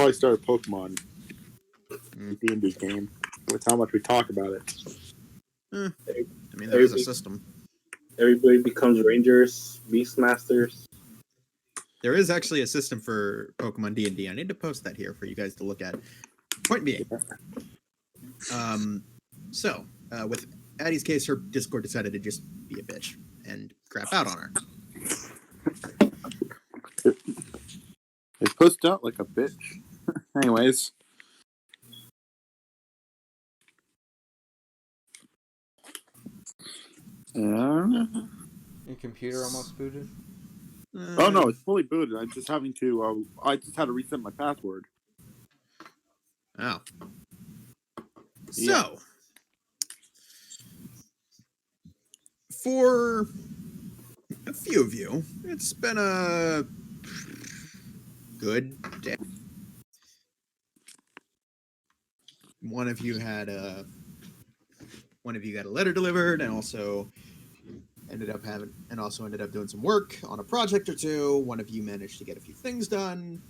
probably start a Pokemon D&D game with how much we talk about it. I mean, there is a system. Everybody becomes Rangers, Beastmasters. There is actually a system for Pokemon D&D. I need to post that here for you guys to look at. Point being, with Addie's case, her Discord decided to just be a bitch and crap out on her. It pushed out like a bitch. Anyways. Your computer almost booted? Oh no, it's fully booted. I just had to reset my password. Oh. Yeah. So, for a few of you, it's been a good day. One of you got a letter delivered, and also ended up doing some work on a project or two. One of you managed to get a few things done,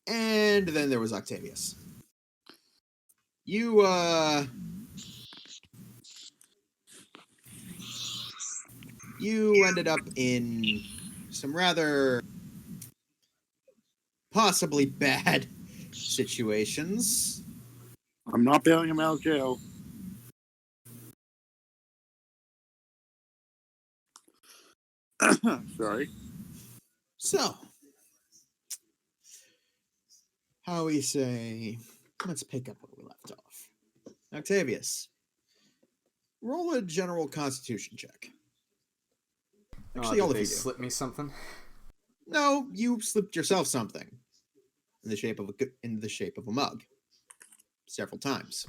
and then there was Octavius. You ended up in some rather possibly bad situations. I'm not bailing him out of jail. Sorry. So, how we say, let's pick up where we left off. Octavius, roll a general constitution check. Actually, all of you slip me something? No, you slipped yourself something in the shape of a mug several times.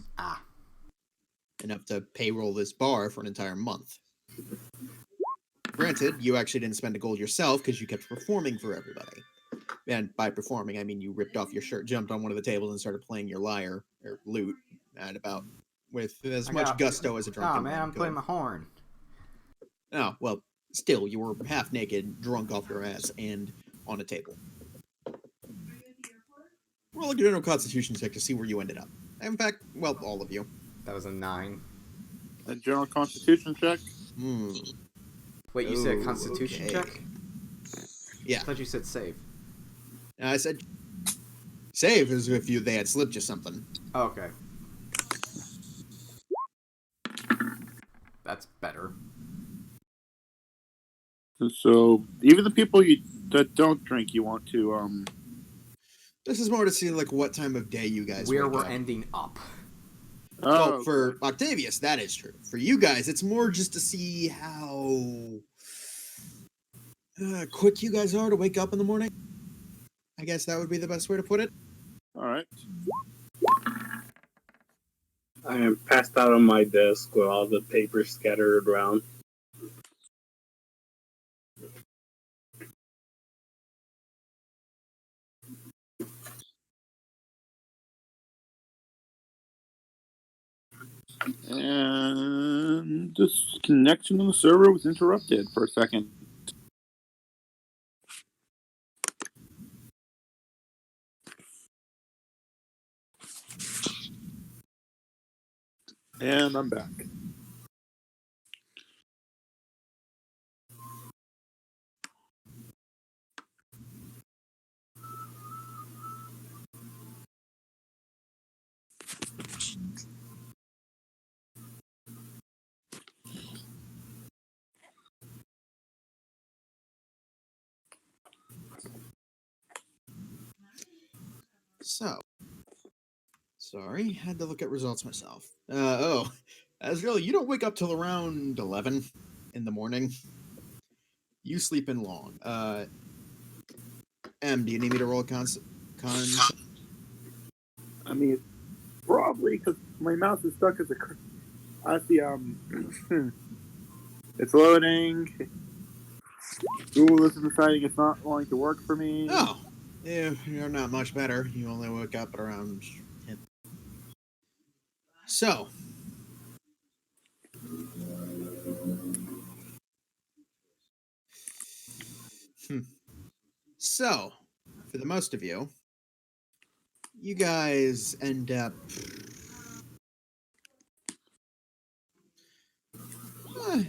Enough to payroll this bar for an entire month. Granted, you actually didn't spend a gold yourself because you kept performing for everybody. And by performing, I mean you ripped off your shirt, jumped on one of the tables, and started playing your lyre or lute with as much gusto as a drunken man. I'm playing my horn. Oh, well, still, you were half naked, drunk off your ass, and on a table. Roll a general constitution check to see where you ended up. In fact, well, all of you. That was a 9. A general constitution check? Wait, you said constitution check? Yeah. I thought you said save. I said save is if they had slipped you something. Oh, okay. That's better. So, even the people that don't drink, you want to, This is more to see, like, what time of day you guys Where wake we're up. ending up. Well, for Octavius, that is true. For you guys, it's more just to see how quick you guys are to wake up in the morning. I guess that would be the best way to put it. All right. I am passed out on my desk with all the papers scattered around. And this connection on the server was interrupted for a second. And I'm back. So, sorry, had to look at results myself. Azrael, you don't wake up till around 11 in the morning. You sleep in long. M, do you need me to roll a con? I mean, probably because my mouse is stuck as a. I see. It's loading. Google is deciding it's not going to work for me. Oh, yeah, you're not much better. You only woke up at around 10. So, for the most of you, you guys end up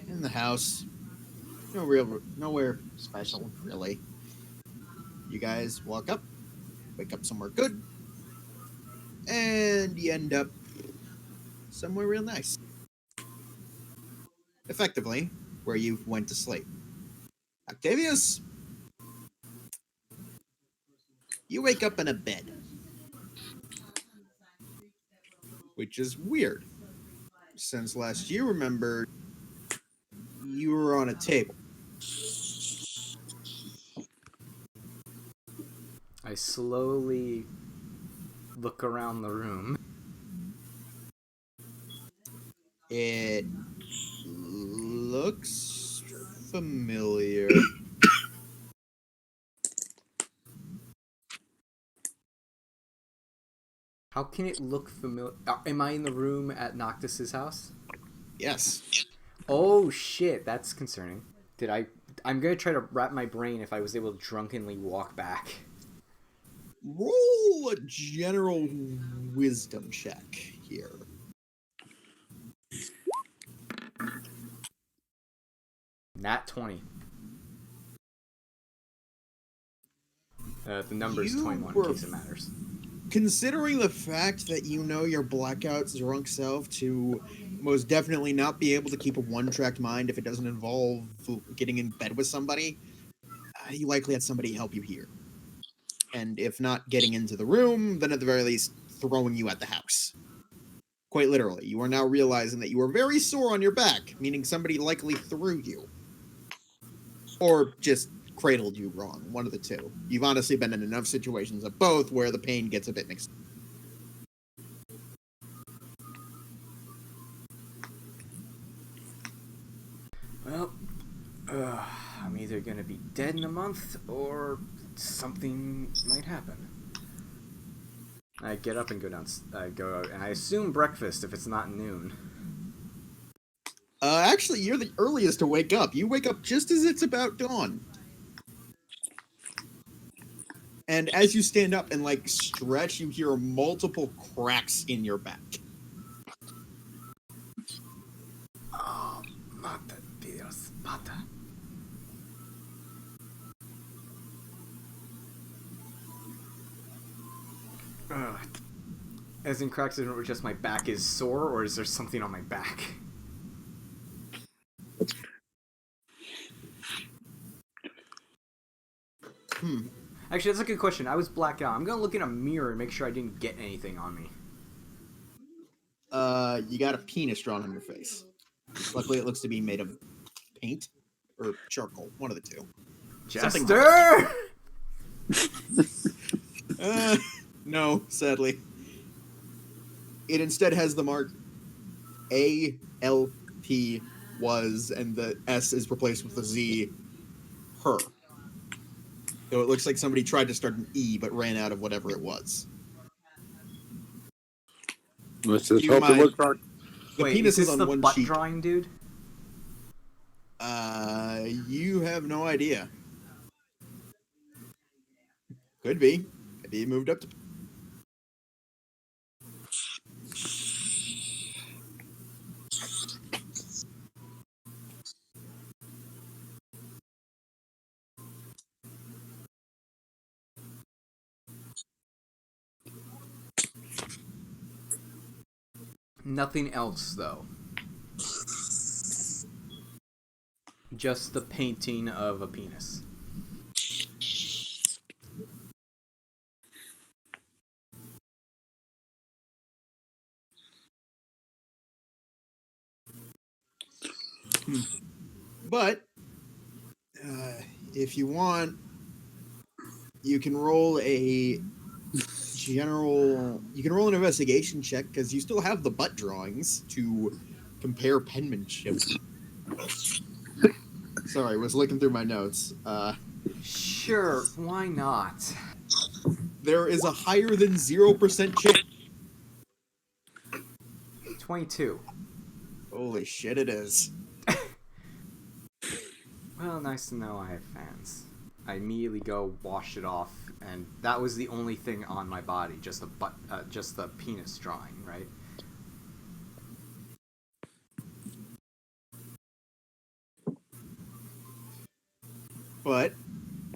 in the house. Nowhere special, really. You guys walk up, wake up somewhere good, and you end up somewhere real nice. Effectively, where you went to sleep. Octavius, you wake up in a bed. Which is weird. Since last you remembered, you were on a table. I slowly look around the room. It looks familiar. How can it look familiar? Am I in the room at Noctis's house? Yes. Oh shit, that's concerning. I'm gonna try to wrap my brain if I was able to drunkenly walk back. Roll a general wisdom check here. Nat 20. The number is 21 in case it matters. Considering the fact that you know your blackout drunk self to most definitely not be able to keep a one-track mind if it doesn't involve getting in bed with somebody, you likely had somebody help you here. And if not getting into the room, then at the very least throwing you at the house. Quite literally, you are now realizing that you are very sore on your back, meaning somebody likely threw you. Or just cradled you wrong, one of the two. You've honestly been in enough situations of both where the pain gets a bit mixed. Well, I'm either gonna be dead in a month or something might happen. I get up and go out, and I assume breakfast if it's not noon. Actually, you're the earliest to wake up. You wake up just as it's about dawn. And as you stand up and, stretch, you hear multiple cracks in your back. Oh, mata Dios, mata. As in cracks, or just my back is sore, or is there something on my back? Actually, that's a good question. I was blacked out. I'm gonna look in a mirror and make sure I didn't get anything on me. You got a penis drawn on your face. Luckily, it looks to be made of paint or charcoal, one of the two. Jester! No, sadly. It instead has the mark ALP was, and the S is replaced with a Z, her. So it looks like somebody tried to start an E, but ran out of whatever it was. Let's just Keep in hope it mind, looks dark. the Wait, penis is this on the one butt cheek. drawing, dude? You have no idea. Could be. Maybe he moved up to... Nothing else, though. Just the painting of a penis. But, if you want, you can roll a general... You can roll an investigation check, because you still have the butt drawings to compare penmanship. Sorry, I was looking through my notes. Sure, why not? There is a higher than 0% chance. 22. Holy shit, it is. Well, nice to know I have fans. I immediately go wash it off, and that was the only thing on my body, just the penis drawing, right? But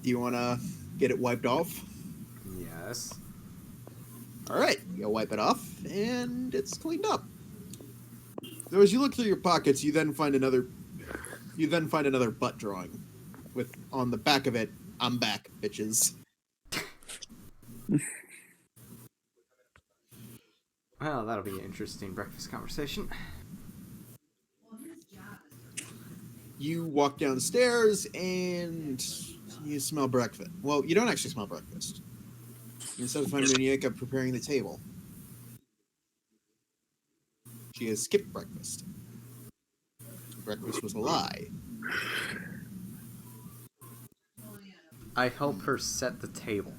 do you want to get it wiped off? Yes. All right, you wipe it off, and it's cleaned up. So as you look through your pockets, you then find another butt drawing, with on the back of it, "I'm back, bitches." Well, that'll be an interesting breakfast conversation. You walk downstairs and you smell breakfast. Well, you don't actually smell breakfast. Instead of finding Monika preparing the table, she has skipped breakfast. Breakfast was a lie. I help her set the table.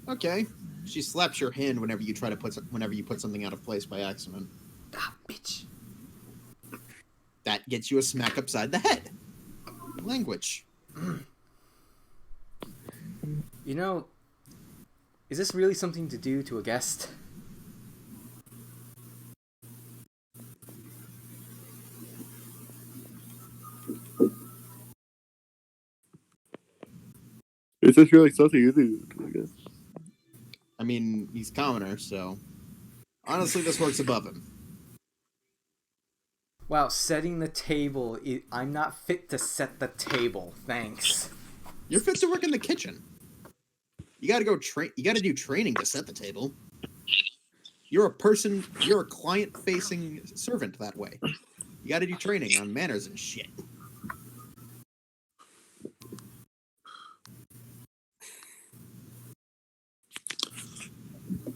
Okay. She slaps your hand whenever you put something out of place by accident. Ah, bitch. That gets you a smack upside the head. Language. You know, is this really something to do to a guest? Is this really something you do? I guess. I mean, he's commoner, so honestly, this works above him. Wow, setting the table. I'm not fit to set the table. Thanks. You're fit to work in the kitchen. You gotta go You gotta do training to set the table. You're a client-facing servant that way. You gotta do training on manners and shit.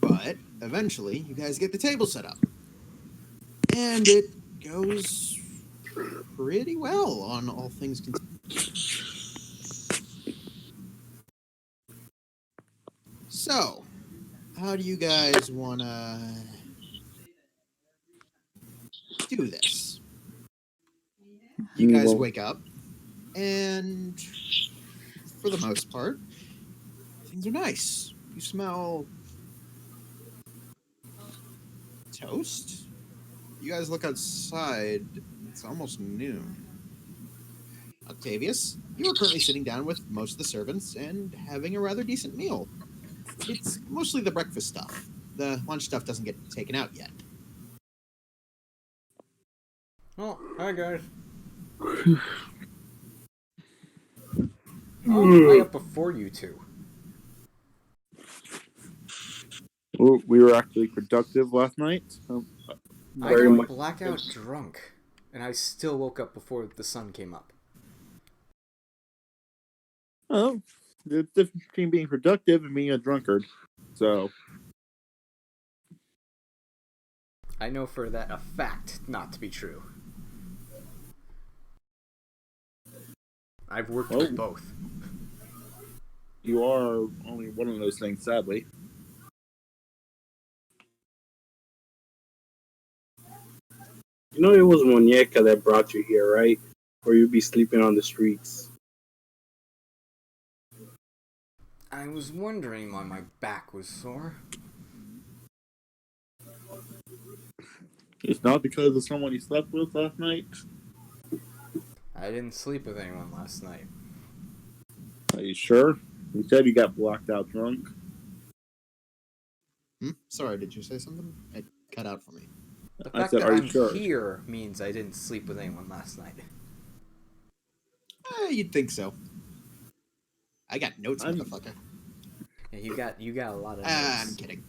But eventually, you guys get the table set up. And it goes pretty well on all things considered. So, how do you guys want to do this? You guys wake up, and for the most part, things are nice. You smell toast? You guys look outside. It's almost noon. Octavius, you are currently sitting down with most of the servants and having a rather decent meal. It's mostly the breakfast stuff. The lunch stuff doesn't get taken out yet. Oh, hi guys. I up before you two. Well, we were actually productive last night. I Very got much. blackout drunk, and I still woke up before the sun came up. Oh, the difference between being productive and being a drunkard. So, I know for that a fact not to be true. I've worked with both. you are only one of those things, sadly. You know, it was Muñeca that brought you here, right? Or you'd be sleeping on the streets. I was wondering why my back was sore. It's not because of someone you slept with last night. I didn't sleep with anyone last night. Are you sure? You said you got blacked out drunk. Sorry, did you say something? It cut out for me. The I fact said, that are you I'm sure? here means I didn't sleep with anyone last night. You'd think so. I got notes, motherfucker. Yeah, you got a lot of I'm notes. kidding.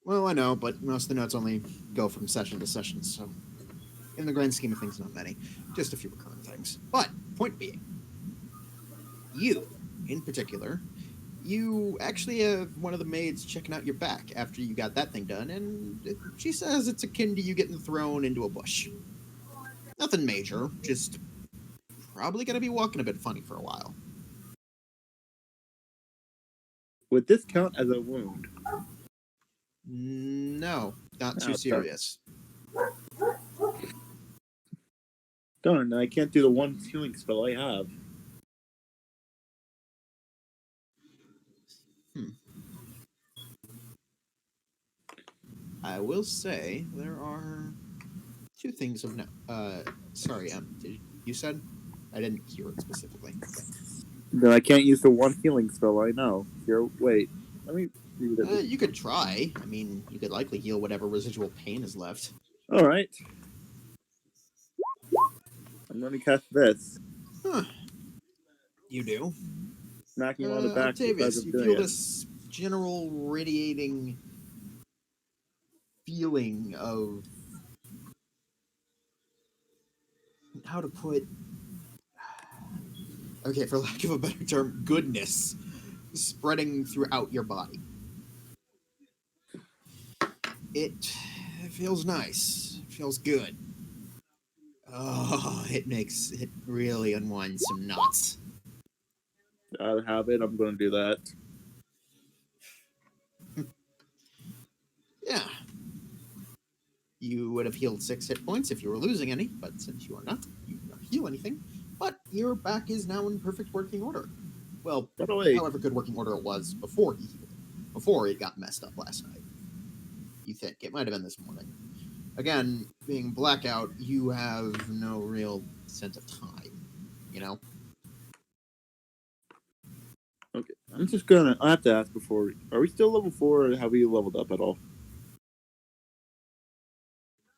Well, I know, but most of the notes only go from session to session, so in the grand scheme of things, not many. Just a few recurring things. But, point being, you, in particular, you actually have one of the maids checking out your back after you got that thing done, and she says it's akin to you getting thrown into a bush. Nothing major, just probably gonna be walking a bit funny for a while. Would this count as a wound? No, not too Okay. serious. Darn, I can't do the one healing spell I have. I will say there are two things of note. Sorry, you said? I didn't hear it specifically. Then I can't use the one healing spell I know. Here, wait. Let me read it. You could try. I mean, you could likely heal whatever residual pain is left. Alright. I'm gonna cast this. Huh. You do? Smack him on the back Octavius, because you I'm feel doing it. this general radiating feeling of how to put, okay, for lack of a better term, goodness spreading throughout your body. It feels nice. It feels good. Oh, it really unwinds some knots. Out of habit, I'm gonna do that. Yeah. You would have healed 6 hit points if you were losing any, but since you are not, you do not heal anything. But your back is now in perfect working order. Well, By the way, however good working order it was before he healed it. Before it got messed up last night. You think. It might have been this morning. Again, being blackout, you have no real sense of time. You know? okay. I'm just gonna. I have to ask before. Are we still level 4, or have we leveled up at all?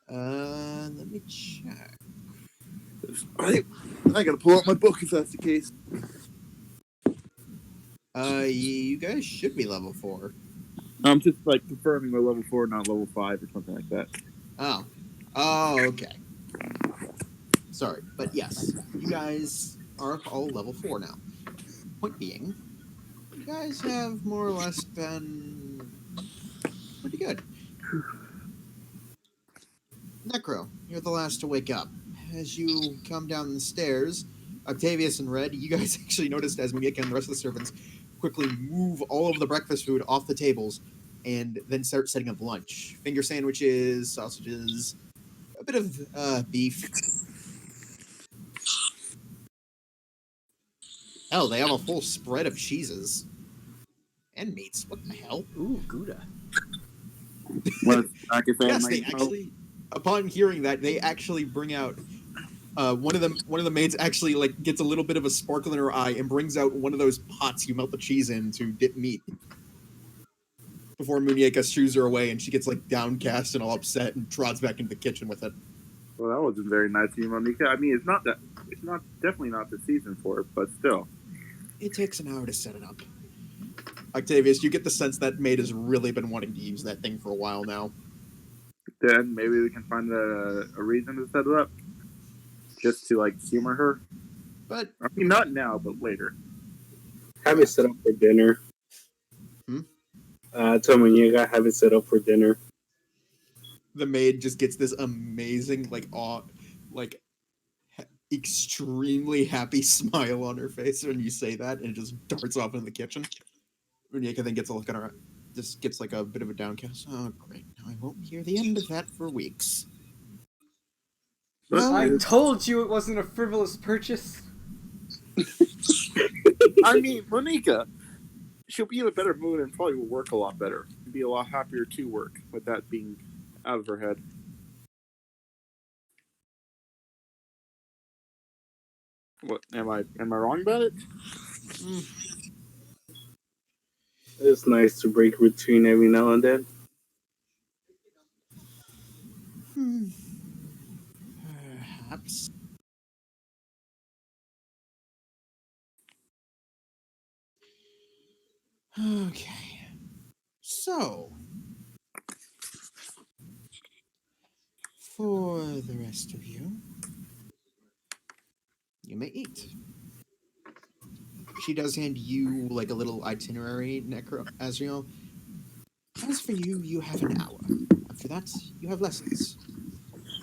Let me check. I gotta pull out my book if that's the case. You guys should be level 4. I'm just like confirming we're level 4, not level 5 or something like that. Oh, okay. Sorry, but yes, you guys are all level 4 now. Point being, you guys have more or less been pretty good. Necro, you're the last to wake up. As you come down the stairs, Octavius and Red, you guys actually noticed as Munyeka and the rest of the servants quickly move all of the breakfast food off the tables and then start setting up lunch. Finger sandwiches, sausages, a bit of beef. Hell, they have a full spread of cheeses. And meats. What the hell? Ooh, Gouda. Yes, they actually, upon hearing that, they actually bring out one of the maids actually like gets a little bit of a sparkle in her eye and brings out one of those pots you melt the cheese in to dip meat. Before Munyeka shoos her away and she gets like downcast and all upset and trots back into the kitchen with it. Well, that wasn't very nice of you, Monica. I mean, it's not definitely not the season for it, but still. It takes an hour to set it up. Octavius, you get the sense that maid has really been wanting to use that thing for a while now. Then maybe we can find a reason to set it up, just to like humor her. But I mean, not now, but later. Have it set up for dinner. Tell Muñeca, have it set up for dinner. the maid just gets this amazing, extremely happy smile on her face when you say that, and just darts off into the kitchen. Muñeca then gets a look at her, just gets like a bit of a downcast. Oh, great! Now I won't hear the end of that for weeks. But I told you it wasn't a frivolous purchase. I mean, Monica, she'll be in a better mood and probably will work a lot better. Be a lot happier to work with that being out of her head. What am I wrong about it? It's nice to break routine every now and then. Perhaps. Okay. So, for the rest of you, you may eat. She does hand you like a little itinerary, Necro Azrael. As for you, you have an hour. After that, you have lessons.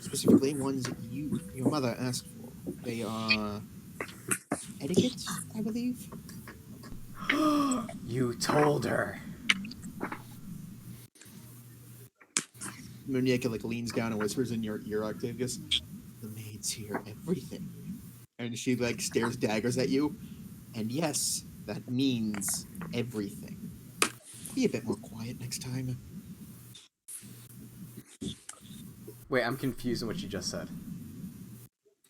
Specifically, ones your mother asked for. They are etiquette, I believe. You told her. Muñeca like leans down and whispers in your ear, Octavius. The maids here everything. And she like stares daggers at you. And yes, that means everything. Be a bit more quiet next time. Wait, I'm confused on what you just said.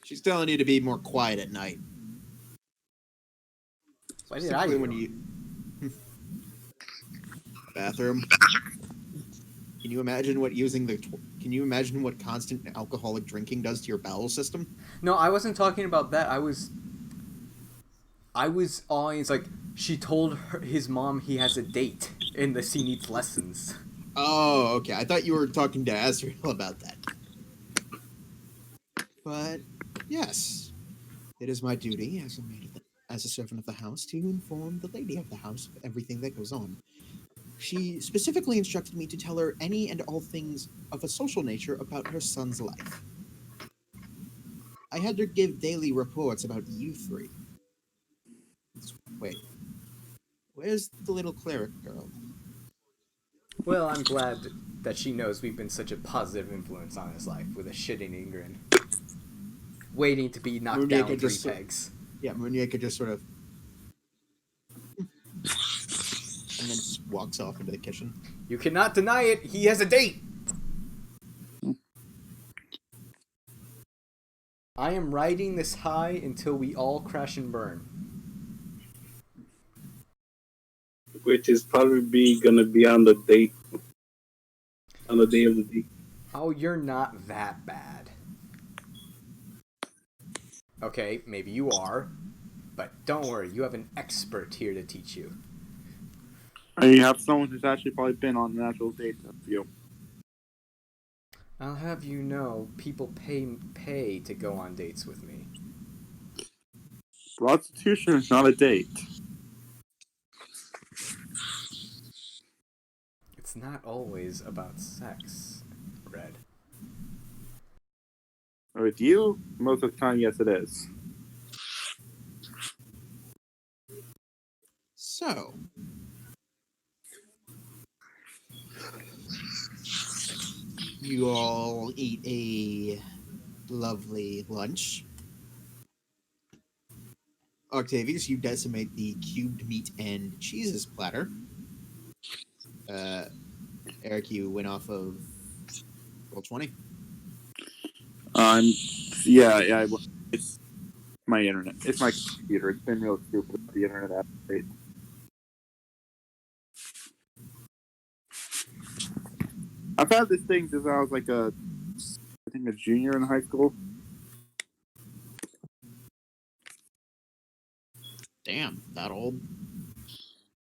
She's telling you to be more quiet at night. Why did I Specifically do? when you bathroom. Can you imagine what Can you imagine what constant alcoholic drinking does to your bowel system? No, I wasn't talking about that. I was always like, she told his mom he has a date and that he needs lessons. Oh, okay. I thought you were talking to Azrael about that. But yes, it is my duty as as a servant of the house to inform the lady of the house of everything that goes on. She specifically instructed me to tell her any and all things of a social nature about her son's life. I had her give daily reports about you three. Wait, where's the little cleric girl? Well, I'm glad that she knows we've been such a positive influence on his life with a shit-eating grin. Waiting to be knocked down Munieka 3 just pegs. Yeah, Munieka just sort of and then just walks off into the kitchen. You cannot deny it. He has a date. I am riding this high until we all crash and burn. Which is probably gonna be on the day of the date. Oh, you're not that bad. Okay, maybe you are, but don't worry, you have an expert here to teach you. And you have someone who's actually probably been on an actual date with you. I'll have you know, people pay to go on dates with me. Prostitution is not a date. It's not always about sex, Red. With you, most of the time, yes, it is. So, you all eat a lovely lunch. Octavius, you decimate the cubed meat and cheeses platter. Eric, you went off of roll 20. Yeah. It's my internet. It's my computer. It's been real stupid with the internet update. I've had this thing since I was like I think a junior in high school. Damn, that old.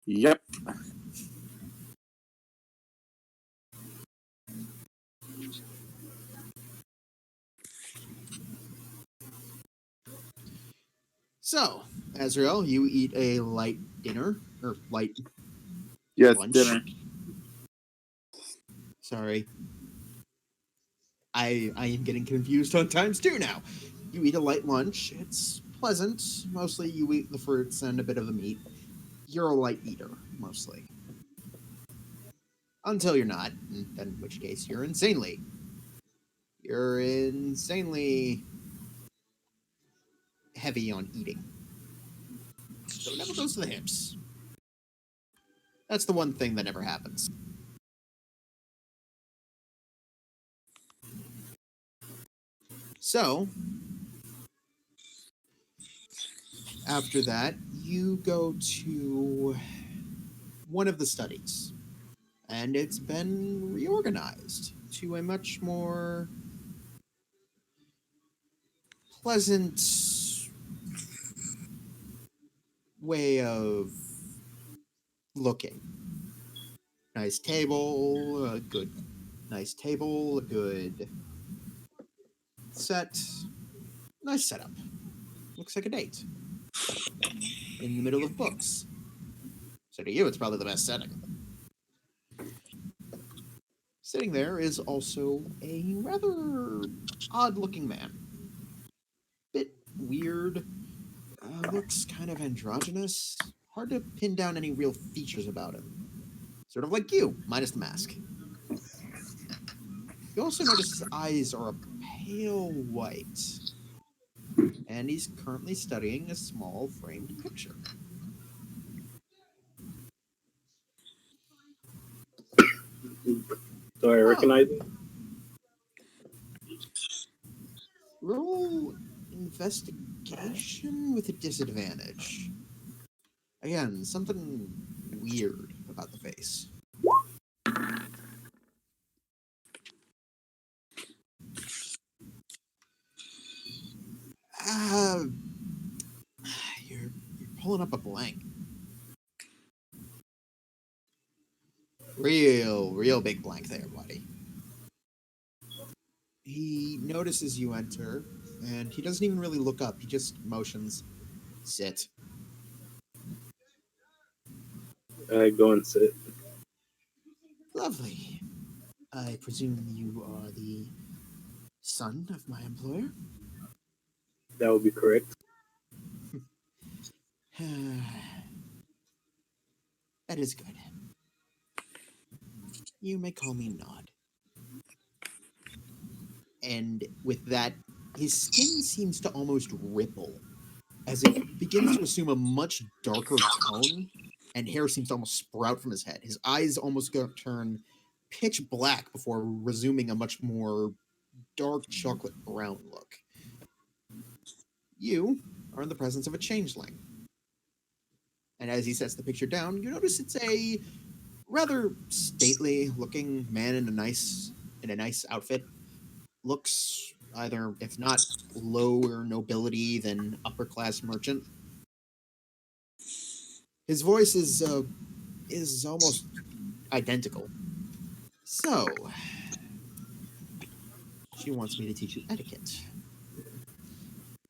Yep. So, Azrael, you eat a light dinner or light Yes, lunch. dinner. Sorry, I am getting confused on times two now. You eat a light lunch. It's pleasant. Mostly, you eat the fruits and a bit of the meat. You're a light eater, mostly. Until you're not, in which case you're insanely. You're insanely heavy on eating. So it never goes to the hips. That's the one thing that never happens. So, after that, you go to one of the studies, and it's been reorganized to a much more pleasant way of looking. Nice table, a good set, nice setup. Looks like a date. In the middle of books. So to you, it's probably the best setting. Sitting there is also a rather odd-looking man. Bit weird. Looks kind of androgynous. Hard to pin down any real features about him. Sort of like you, minus the mask. You also notice his eyes are a pale white. and he's currently studying a small framed picture. Do I recognize him? Roll investigation with a disadvantage. Again, something weird about the face. Uh, you're pulling up a blank. Real big blank there, buddy. He notices you enter, and he doesn't even really look up. He just motions, sit. I go and sit. Lovely. I presume you are the son of my employer? That would be correct. That is good. You may call me Nod. And with that, his skin seems to almost ripple as it begins to assume a much darker tone, and hair seems to almost sprout from his head. His eyes almost go turn pitch black before resuming a much more dark chocolate brown look. You are in the presence of a changeling. And as he sets the picture down, you notice it's a rather stately looking man in a nice outfit. Looks either, if not lower nobility, than upper class merchant. His voice is almost identical. So, she wants me to teach you etiquette.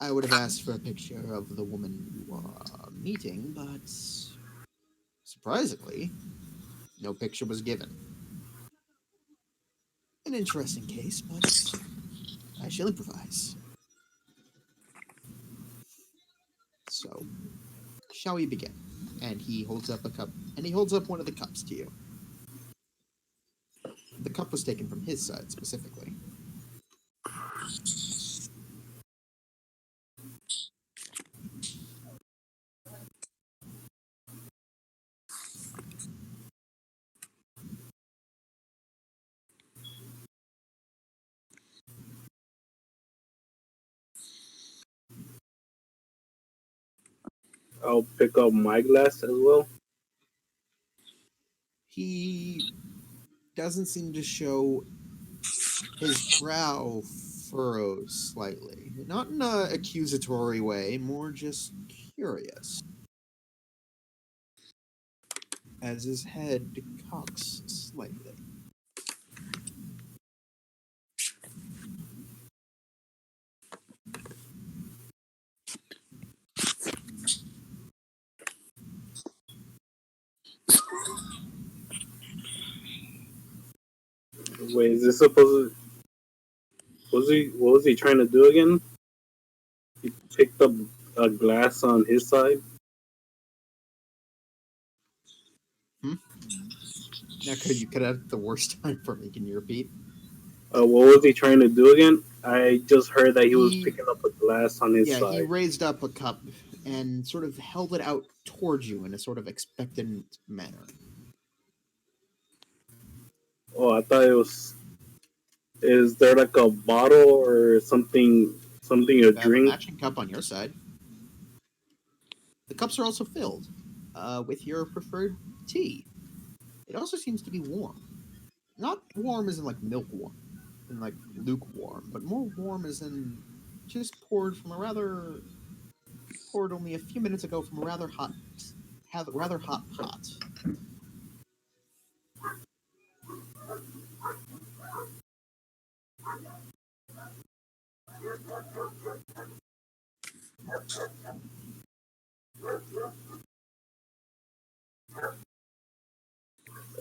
I would have asked for a picture of the woman you are meeting, but surprisingly, no picture was given. An interesting case, but I shall improvise. So, shall we begin? And he holds up a cup, and he holds up one of the cups to you. The cup was taken from his side specifically. I'll pick up my glass as well. He doesn't seem to show his brow furrows slightly. Not in an accusatory way, more just curious. As his head cocks slightly. Wait, is this supposed to, what was he trying to do again? He picked up a glass on his side. Now, you could have the worst time for me. Can you repeat? What was he trying to do again? I just heard that he was He, picking up a glass on his yeah, he side. raised up a cup and sort of held it out towards you in a sort of expectant manner. Oh, I thought it was. Is there like a bottle or something to You have a drink? matching cup on your side. The cups are also filled with your preferred tea. It also seems to be warm. Not warm as in like milk warm, and like lukewarm, but more warm as in just poured only a few minutes ago from a rather hot pot.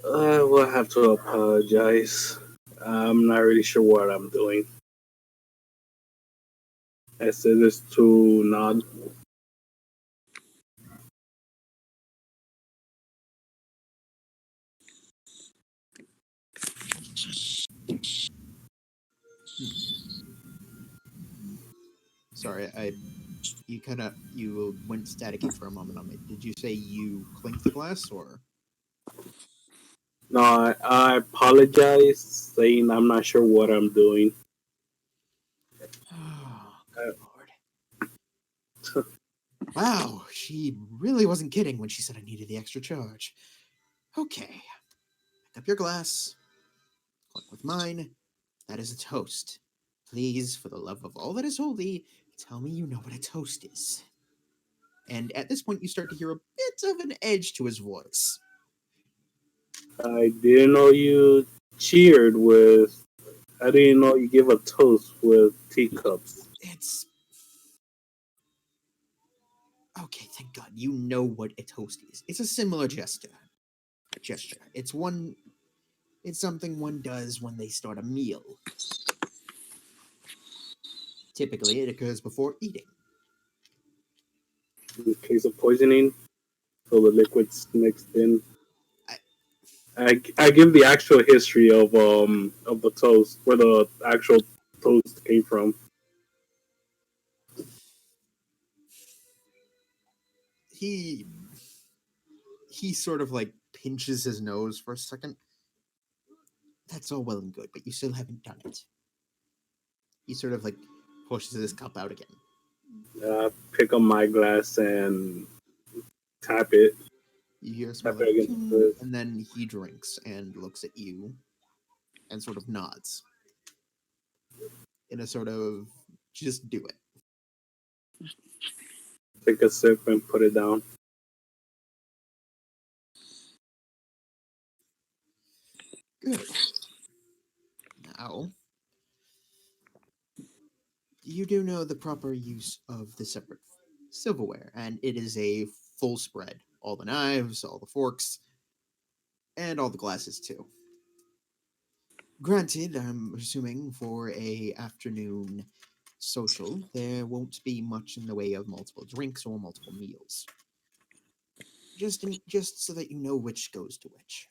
I will have to apologize. I'm not really sure what I'm doing. I said this to Nod. Sorry, I You went staticky for a moment on me. Did you say you clinked the glass or? No, I apologize, saying I'm not sure what I'm doing. Oh, good lord. Wow, she really wasn't kidding when she said I needed the extra charge. Okay, pick up your glass, clink with mine. That is a toast. Please, for the love of all that is holy, tell me you know what a toast is. And at this point, you start to hear a bit of an edge to his voice. I didn't know you cheered with. I didn't know you give a toast with teacups. It's okay, thank God. You know what a toast is. It's a similar gesture. It's something one does when they start a meal. Typically, it occurs before eating. In case of poisoning, so the liquid's mixed in. I give the actual history of the toast, where the actual toast came from. He sort of like pinches his nose for a second. That's all well and good, but you still haven't done it. He sort of like pushes his cup out again. Pick up my glass and tap it. You hear a Tap smell it like against ping, the. and then he drinks and looks at you and sort of nods in a sort of just do it. Take a sip and put it down. Good. Now, you do know the proper use of the separate silverware, and it is a full spread. All the knives, all the forks, and all the glasses too. Granted, I'm assuming for a afternoon social, there won't be much in the way of multiple drinks or multiple meals. Just so that you know which goes to which.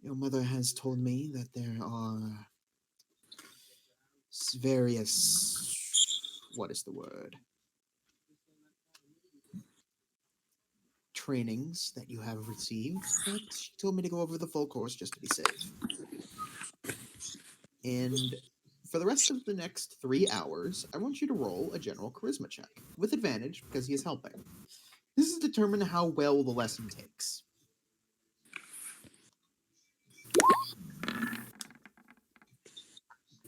Your mother has told me that there are various, what is the word? Trainings that you have received, but she told me to go over the full course just to be safe. And for the rest of the next 3 hours, I want you to roll a general charisma check with advantage because he is helping. This is to determine how well the lesson takes.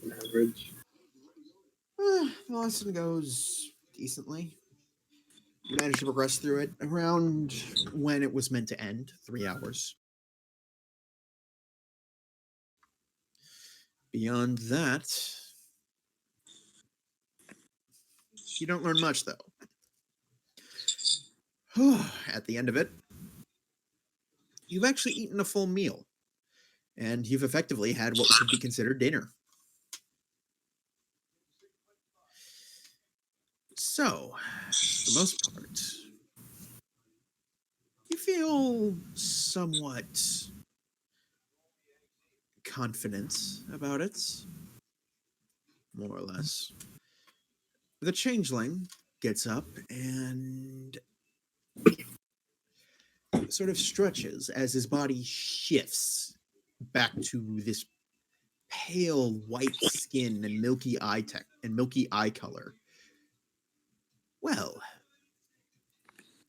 Average. The lesson goes decently. You managed to progress through it around when it was meant to end, 3 hours. Beyond that, you don't learn much, though. At the end of it, you've actually eaten a full meal, and you've effectively had what could be considered dinner. So, for the most part, you feel somewhat confident about it, more or less. The changeling gets up and sort of stretches as his body shifts back to this pale white skin and milky eye color. Well,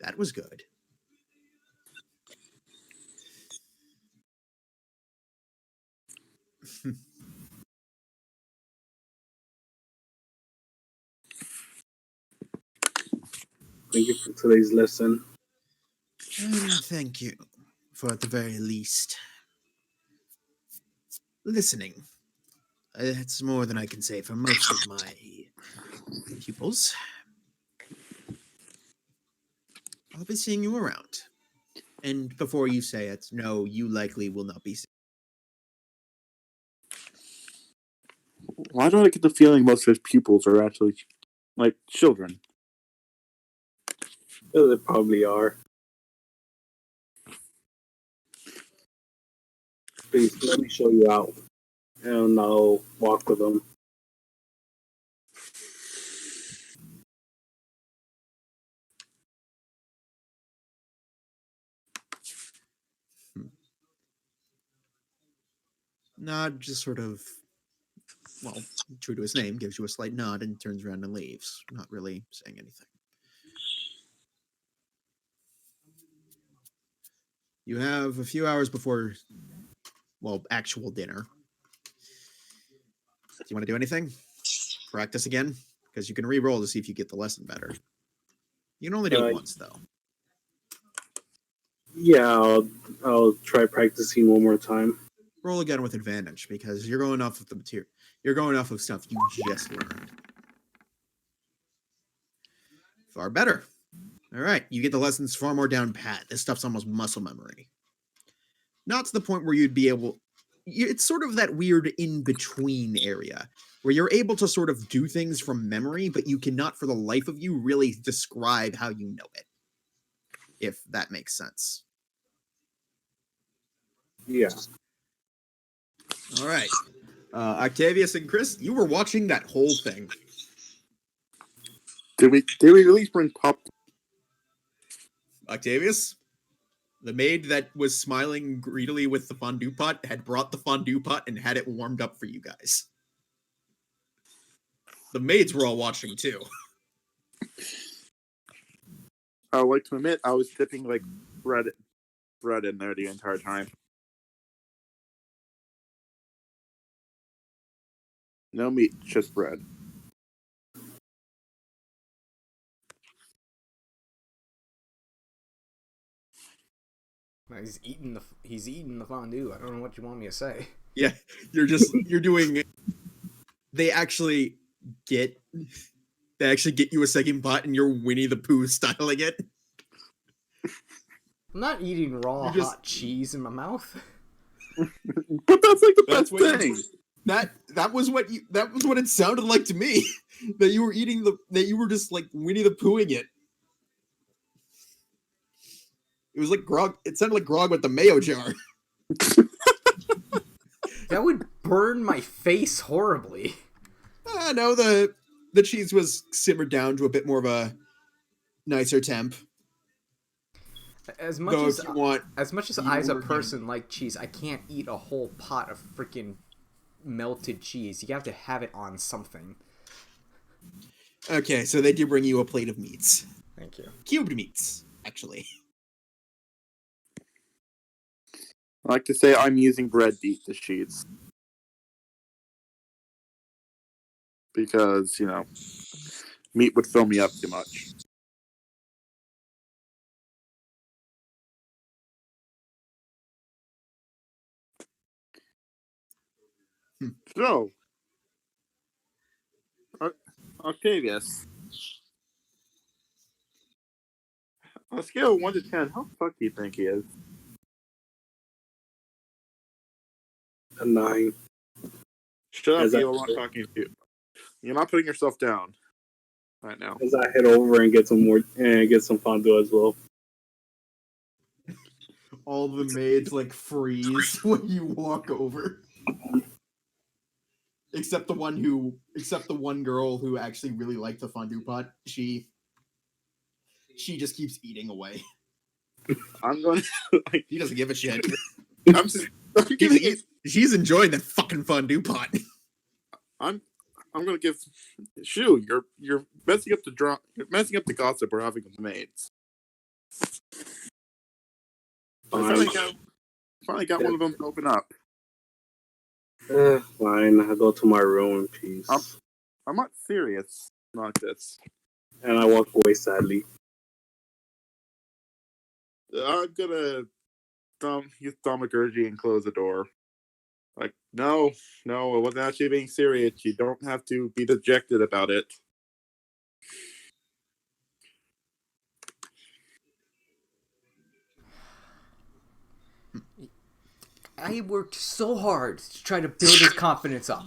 that was good. Thank you for today's lesson. Thank you for, at the very least, listening. That's more than I can say for most of my pupils. I'll be seeing you around. And before you say it, no, you likely will not be. Why do I get the feeling most of his pupils are actually like children? They probably are. Please let me show you out, and I'll walk with them. nod, just sort of, well, true to his name, gives you a slight nod and turns around and leaves, not really saying anything. You have a few hours before, well, actual dinner. Do you want to do anything? Practice again? Because you can re-roll to see if you get the lesson better. You can only do it once, though. Yeah, I'll try practicing one more time. Roll again with advantage, because you're going off of the material. You're going off of stuff you just learned. Far better. All right, you get the lessons far more down pat. This stuff's almost muscle memory. Not to the point where you'd be able... It's sort of that weird in-between area, where you're able to sort of do things from memory, but you cannot, for the life of you, really describe how you know it. If that makes sense. Yeah. All right. Octavius and Chris, you were watching that whole thing. Did we at least bring pop? Octavius, the maid that was smiling greedily with the fondue pot had brought the fondue pot and had it warmed up for you guys. The maids were all watching too. I would like to admit I was dipping like bread in there the entire time. No meat, just bread. He's eating the fondue. I don't know what you want me to say. Yeah, you're doing. They actually get you a second pot, and you're Winnie the Pooh styling it. I'm not eating raw hot cheese in my mouth. But that's like the best thing. That was what it sounded like to me. That you were just like Winnie the Poohing it. It was like grog. It sounded like grog with the mayo jar. That would burn my face horribly. No, the cheese was simmered down to a bit more of a nicer temp. As much as I, as a person, like cheese, I can't eat a whole pot of freaking melted cheese. You have to have it on something. Okay, so they do bring you a plate of meats. Thank you. Cubed meats, actually. I like to say I'm using bread to eat the cheese. Because, meat would fill me up too much. So, Octavius, on a scale of 1 to 10, how fucked do you think he is? A 9. Shut up, As I'm not talking to you. You're not putting yourself down right now. As I head over and get some fondue as well. All the maids like freeze when you walk over. Except the one girl who actually really liked the fondue pot. She just keeps eating away. I'm going to... He doesn't give a shit. She's enjoying that fucking fondue pot. I'm going to give... Shoo, you're messing up the gossip we're having with the maids. I finally got one of them to open up. Fine, I'll go to my room in peace. I'm not serious like this. And I walk away sadly. I'm gonna use thaumaturgy and close the door. Like, no, I wasn't actually being serious. You don't have to be dejected about it. I worked so hard to try to build his confidence up.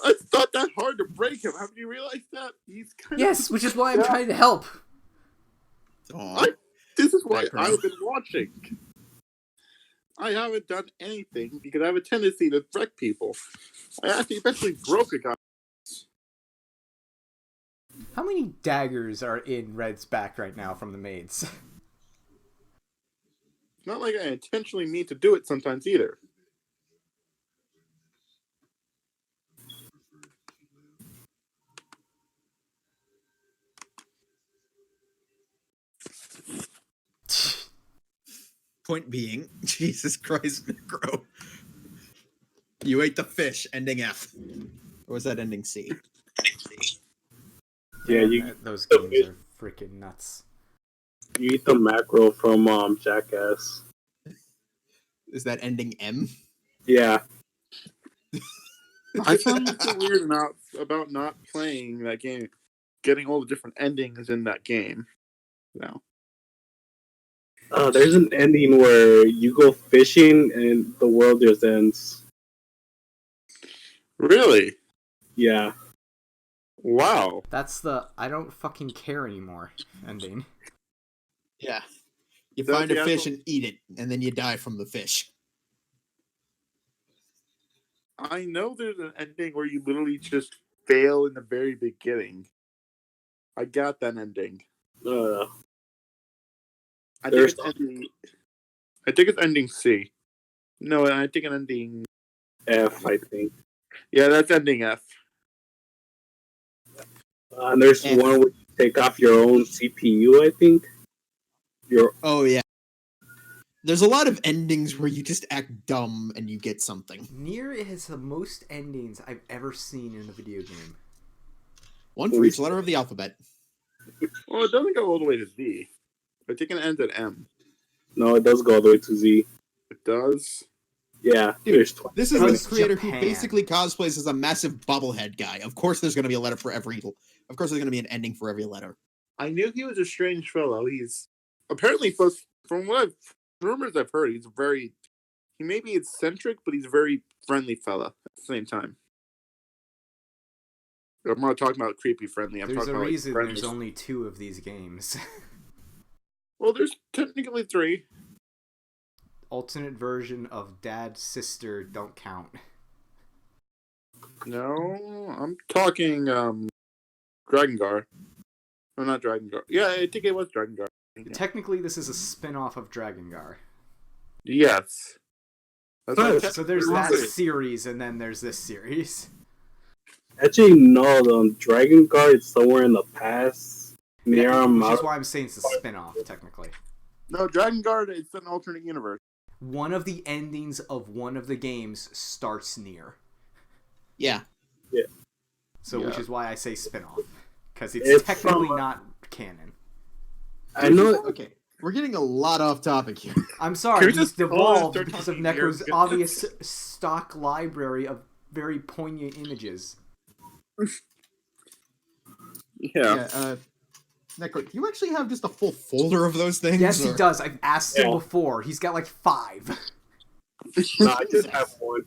It's not that hard to break him. Haven't you realized that? He's Yes, which is why I'm trying to help. This is why I've been watching. I haven't done anything because I have a tendency to wreck people. I actually eventually broke a guy. How many daggers are in Red's back right now from the maids? It's not like I intentionally mean to do it sometimes either. Point being, Jesus Christ, Necro. You ate the fish, ending F. Or was that ending C? Yeah, Man, those games are freaking nuts. you eat the macro from Jackass. Is that ending M? Yeah. I find it so weird about not playing that game, getting all the different endings in that game. No. There's an ending where you go fishing and the world just ends. Really? Yeah. Wow. That's the I don't fucking care anymore ending. Yeah. You That's find a the fish actual- and eat it, and then you die from the fish. I know there's an ending where you literally just fail in the very beginning. I got that ending. Uh, I think There's- it's ending. I think it's ending C. No, I think it's ending. F, I think. Yeah, that's ending F. And there's F. one where you take off your own CPU, I think. Oh, yeah. There's a lot of endings where you just act dumb and you get something. Nier has the most endings I've ever seen in a video game. One for each letter of the alphabet. Well, it doesn't go all the way to Z. I think it ends at M. No, it does go all the way to Z. It does. Yeah, Dude, there's This is Because the creator who Japan. basically cosplays as a massive bobblehead guy. Of course there's going to be a letter for every... Of course there's going to be an ending for every letter. I knew he was a strange fellow. He's apparently from what rumors I've heard, he may be eccentric, but he's a very friendly fella at the same time. I'm not talking about creepy friendly. I'm There's talking a about reason like, there's only 2 of these games. Well, there's technically 3. Alternate version of Dad, Sister don't count. No, I'm talking Dragongar. No, not Dragongar. Yeah, I think it was Dragongar. Yeah. Technically, this is a spin-off of Dragongar. Yes. That's Oh, what So there's that's that it. series, and then there's this series. Actually, no, the Dragon Guard is somewhere in the past. Near Yeah, which is Mount. why I'm saying it's a spin-off, technically. No, Dragonguard is an alternate universe. One of the endings of one of the games starts near. Yeah. So, which Yeah. is why I say spin-off. Because it's It's technically from- not canon. I know. Okay. We're getting a lot off topic here. I'm Can sorry, we he's just call it and devolved start because of talking Necro's Near? obvious stock library of very poignant images. Yeah. Necro, do you actually have just a full folder of those things? Yes, he or- does. I've asked him Yeah. before. He's got like 5. No, I just have one.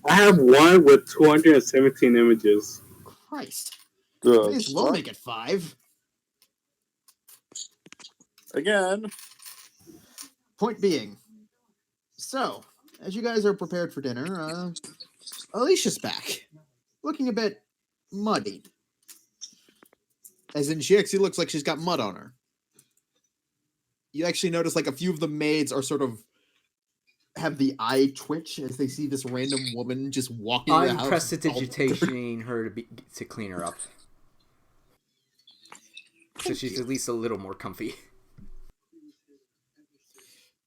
I have one with 217 images. Christ. The May as well fuck? make it 5. Again. Point being, so, as you guys are prepared for dinner, Alicia's back. Looking a bit muddy. As in, she actually looks like she's got mud on her. You actually notice, like, a few of the maids are sort of have the eye twitch as they see this random woman just walking I'm the house. all- prestidigitating her to clean her up. So she's at least a little more comfy.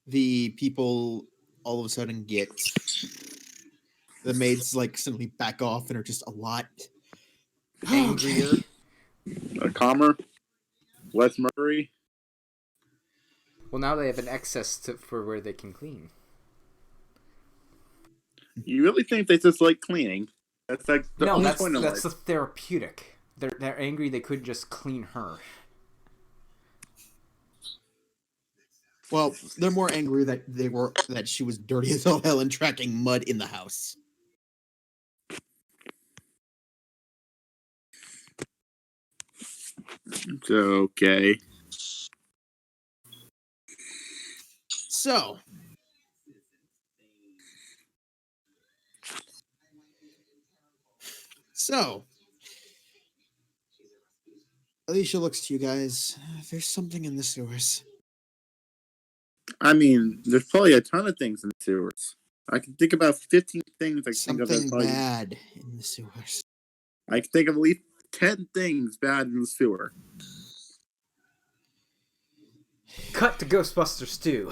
The people all of a sudden get the maids like suddenly back off and are just a lot Angrier. Calmer. Less murdery. Well, now they have an excess for where they can clean. You really think they just like cleaning? That's like the No, only that's point of the life. therapeutic. They're angry they couldn't just clean her. Well, they're more angry that she was dirty as all hell and tracking mud in the house. It's okay. So, Alicia looks to you guys. There's something in the sewers. I mean, there's probably a ton of things in the sewers. I can think about 15 things I can think of. Something That's probably, bad in the sewers. I can think of at least 10 things bad in the sewer. Cut to Ghostbusters 2.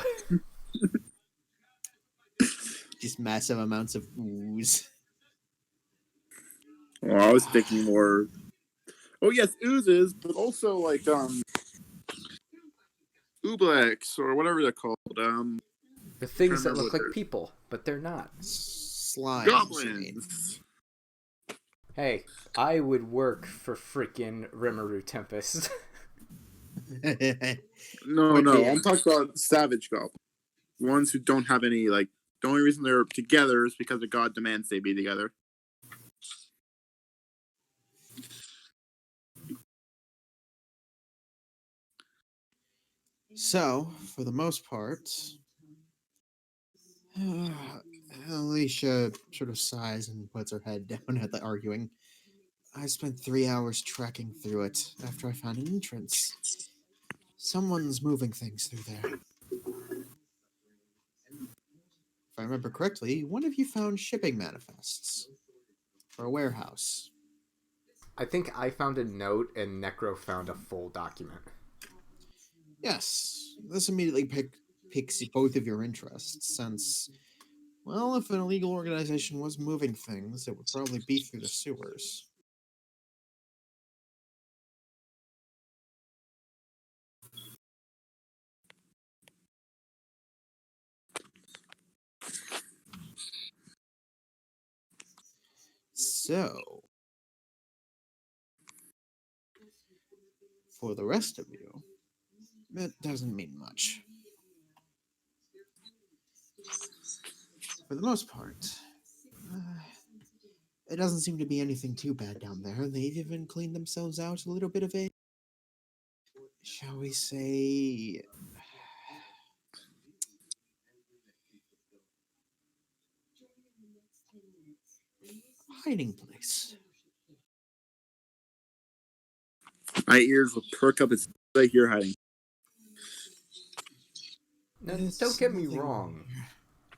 Just massive amounts of ooze. Well, I was thinking more. Oh yes, oozes, but also like ooblex or whatever they're called. The things that remember look what like they're- people, but they're not. Slimes, you mean. Goblins. Hey, I would work for freaking Rimuru Tempest. No, Would no, be. I'm talking about savage goblins. Ones who don't have any like. The only reason they're together is because the god demands they be together. So, for the most part, Alicia sort of sighs and puts her head down at the arguing. I spent 3 hours trekking through it after I found an entrance. Someone's moving things through there. If I remember correctly, one of you found shipping manifests for a warehouse. I think I found a note and Necro found a full document. Yes, this immediately piques both of your interests, since, well, if an illegal organization was moving things, it would probably be through the sewers. So, for the rest of you, it doesn't mean much. For the most part, it doesn't seem to be anything too bad down there. They've even cleaned themselves out a little bit of a, shall we say, hiding place. My ears will perk up as soon as I hear hiding. Now, It's don't get me nothing wrong. here.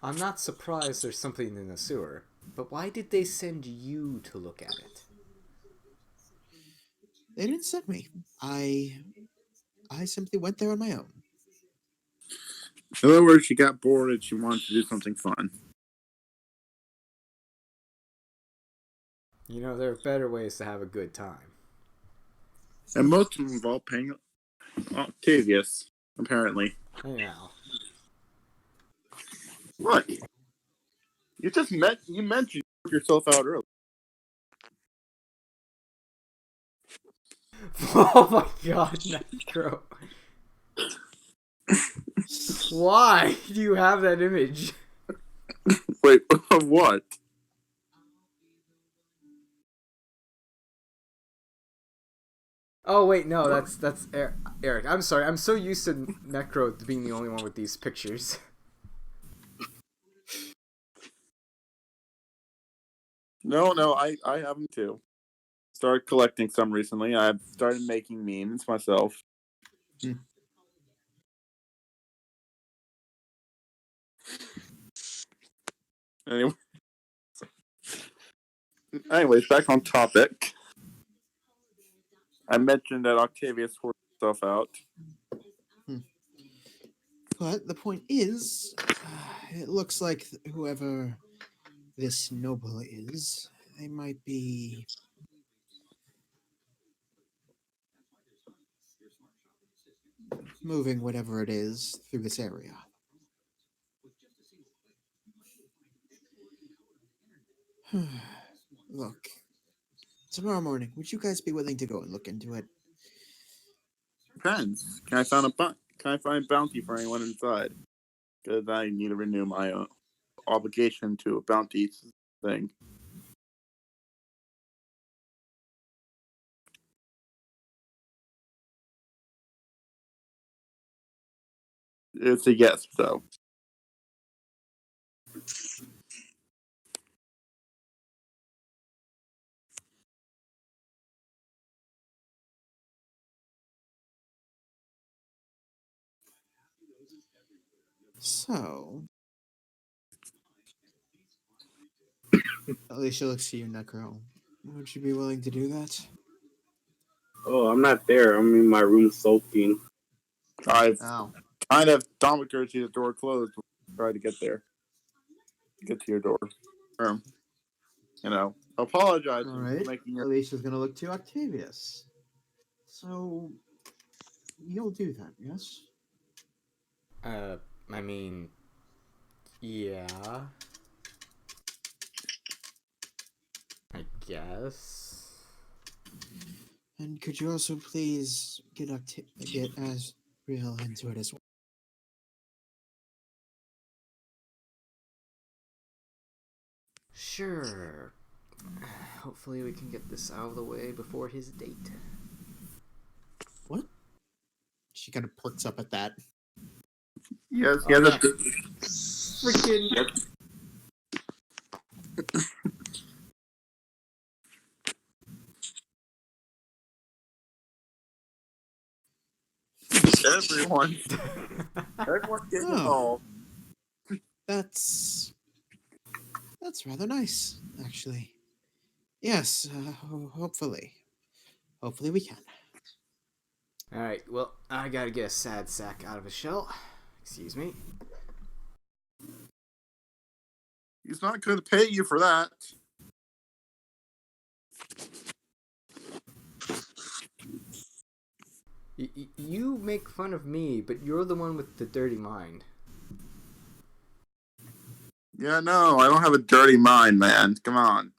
I'm not surprised there's something in the sewer, but why did they send you to look at it? They didn't send me. I simply went there on my own. In other words, she got bored and she wanted to do something fun. You know, there are better ways to have a good time. And most of them involve paying Octavius, apparently. Hey now. What? You mentioned yourself out earlier. Oh my god, Necro. Why do you have that image? Wait, what? Oh wait, no, that's Eric. I'm sorry. I'm so used to Necro being the only one with these pictures. No, I have them too. Started collecting some recently. I've started making memes myself. Anyway, anyways, back on topic. I mentioned that Octavius worked stuff out. But the point is, it looks like whoever this noble is, they might be moving whatever it is through this area. Look, tomorrow morning, would you guys be willing to go and look into it? Depends. Can I find bounty for anyone inside? Because I need to renew my obligation to a bounty thing. It's a yes, though. So, Alicia looks to you, Necro. Would you be willing to do that? Oh, I'm not there. I'm in my room soaking. I've Oh. kind of thaumaturgy the door closed before I tried to get there. get to your door. Apologize All for right. making your. Alicia's gonna look to Octavius. So you'll do that, yes? I mean, yeah. I guess. And could you also please get as real into it as well? Sure. Hopefully we can get this out of the way before his date. What? She kind of perks up at that. Yes, Oh, yeah, yeah. Freaking. everyone getting Oh. involved. That's rather nice, actually. Yes, hopefully. Hopefully we can. Alright, well, I gotta get a sad sack out of his shell. Excuse me. He's not going to pay you for that. You make fun of me, but you're the one with the dirty mind. Yeah, no, I don't have a dirty mind, man. Come on.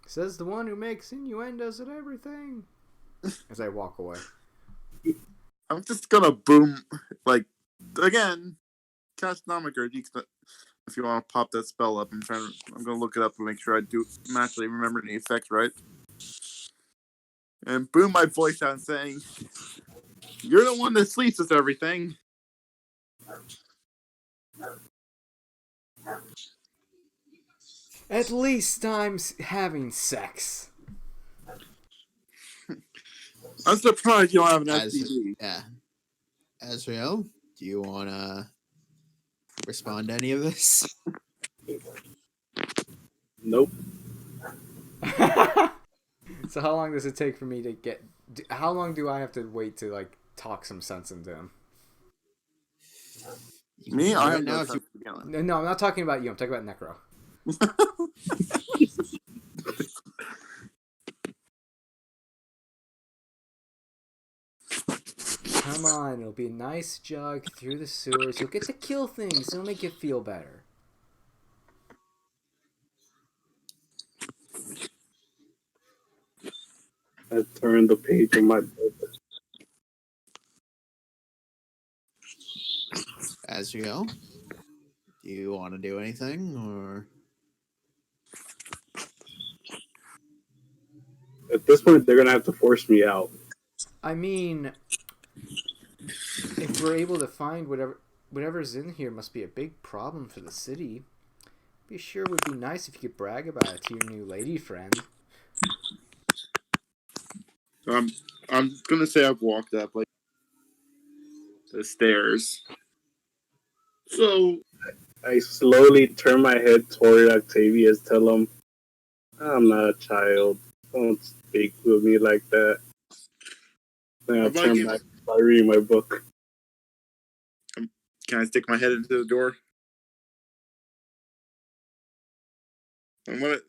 Says the one who makes innuendos at everything. As I walk away. I'm just gonna boom, again, cast Nomic-Urgy, if you want to pop that spell up. I'm gonna look it up and make sure I'm actually remembering the effect right. And boom my voice out saying, "You're the one that sleeps with everything." At least I'm having sex. I'm surprised you don't have an STD. Yeah. Azrael, do you want to respond to any of this? Nope. So how long does it take for me to get... How long do I have to wait to, talk some sense into him? Me? I have now no if you... sense to be honest. No, I'm not talking about you. I'm talking about Necro. Come on, it'll be a nice jog through the sewers. You'll get to kill things. It'll make you feel better. I turned the page in my book. Azrael, do you want to do anything, or... At this point, they're gonna have to force me out. I mean, if we're able to find whatever's in here, must be a big problem for the city. Be sure it would be nice if you could brag about it to your new lady friend. I'm gonna say I've walked up the stairs. So I slowly turn my head toward Octavius, tell him, I'm not a child. Don't speak with me like that. Then I'll turn back by reading my book. Can I stick my head into the door? And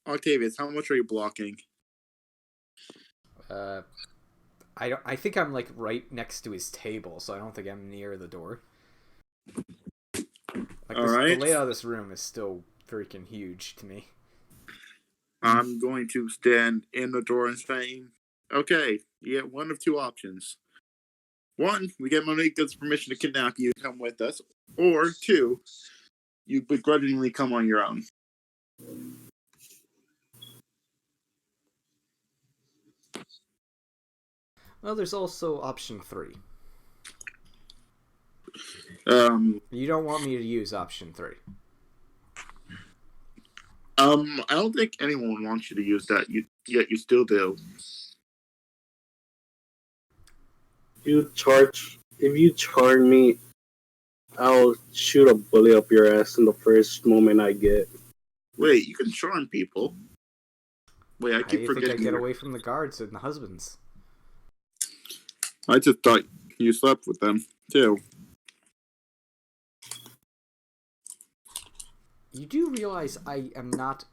Octavius, how much are you blocking? I think I'm right next to his table, so I don't think I'm near the door. The layout of this room is still freaking huge to me. I'm going to stand in the door and say, okay, you get one of two options. One, we get Monica's permission to kidnap you and come with us. Or two, you begrudgingly come on your own. Well, there's also option 3. You don't want me to use option 3. I don't think anyone wants you to use that, yet you still do. If you charm me, I'll shoot a bullet up your ass in the first moment I get. Wait, you can charm people. Wait, I How do keep you forgetting. think I get away from the guards and the husbands? I just thought you slept with them, too. You do realize I am not.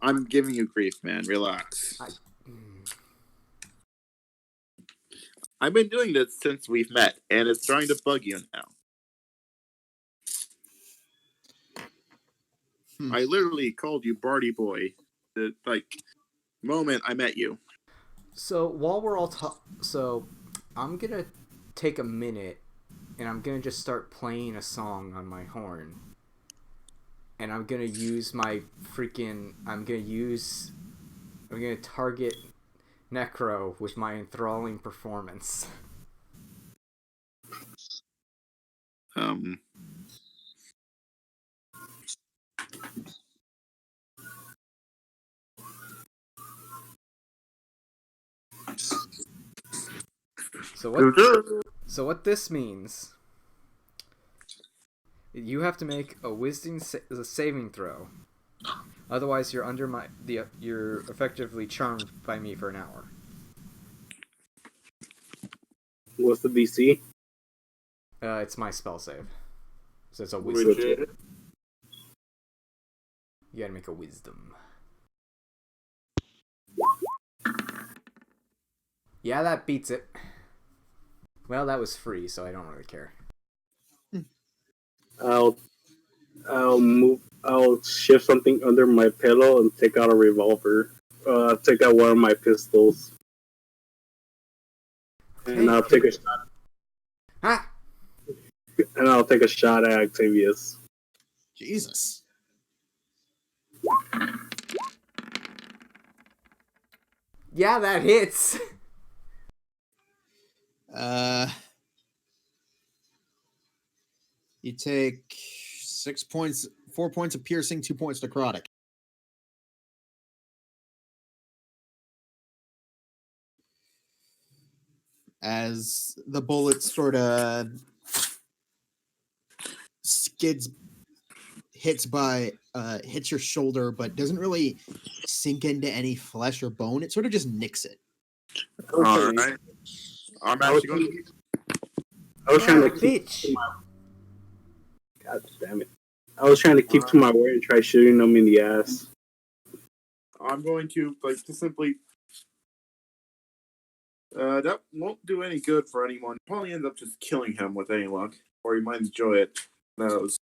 I'm giving you grief, man. Relax. I've been doing this since we've met, and it's starting to bug you now. I literally called you Barty Boy the moment I met you. So while we're all so I'm gonna take a minute, and I'm gonna just start playing a song on my horn, and I'm gonna use my freaking. I'm gonna target Necro with my enthralling performance. So what this means, you have to make a wisdom saving throw. Otherwise, you're under you're effectively charmed by me for an hour. What's the DC? It's my spell save. So it's a wisdom. You gotta make a wisdom. Yeah, that beats it. Well, that was free, so I don't really care. I'll shift something under my pillow and take out a revolver. Take out one of my pistols. Okay. And I'll take a shot. Ah! And I'll take a shot at Octavius. Jesus. Yeah, that hits. You take 4 points of piercing, 2 points necrotic. As the bullet sort of hits your shoulder, but doesn't really sink into any flesh or bone. It sort of just nicks it. All right. I'm actually going to. I was trying to keep to my. God damn it! I was trying to keep to my word and try shooting them in the ass. I'm going to to simply. That won't do any good for anyone. Probably end up just killing him with any luck, or he might enjoy it. Who knows?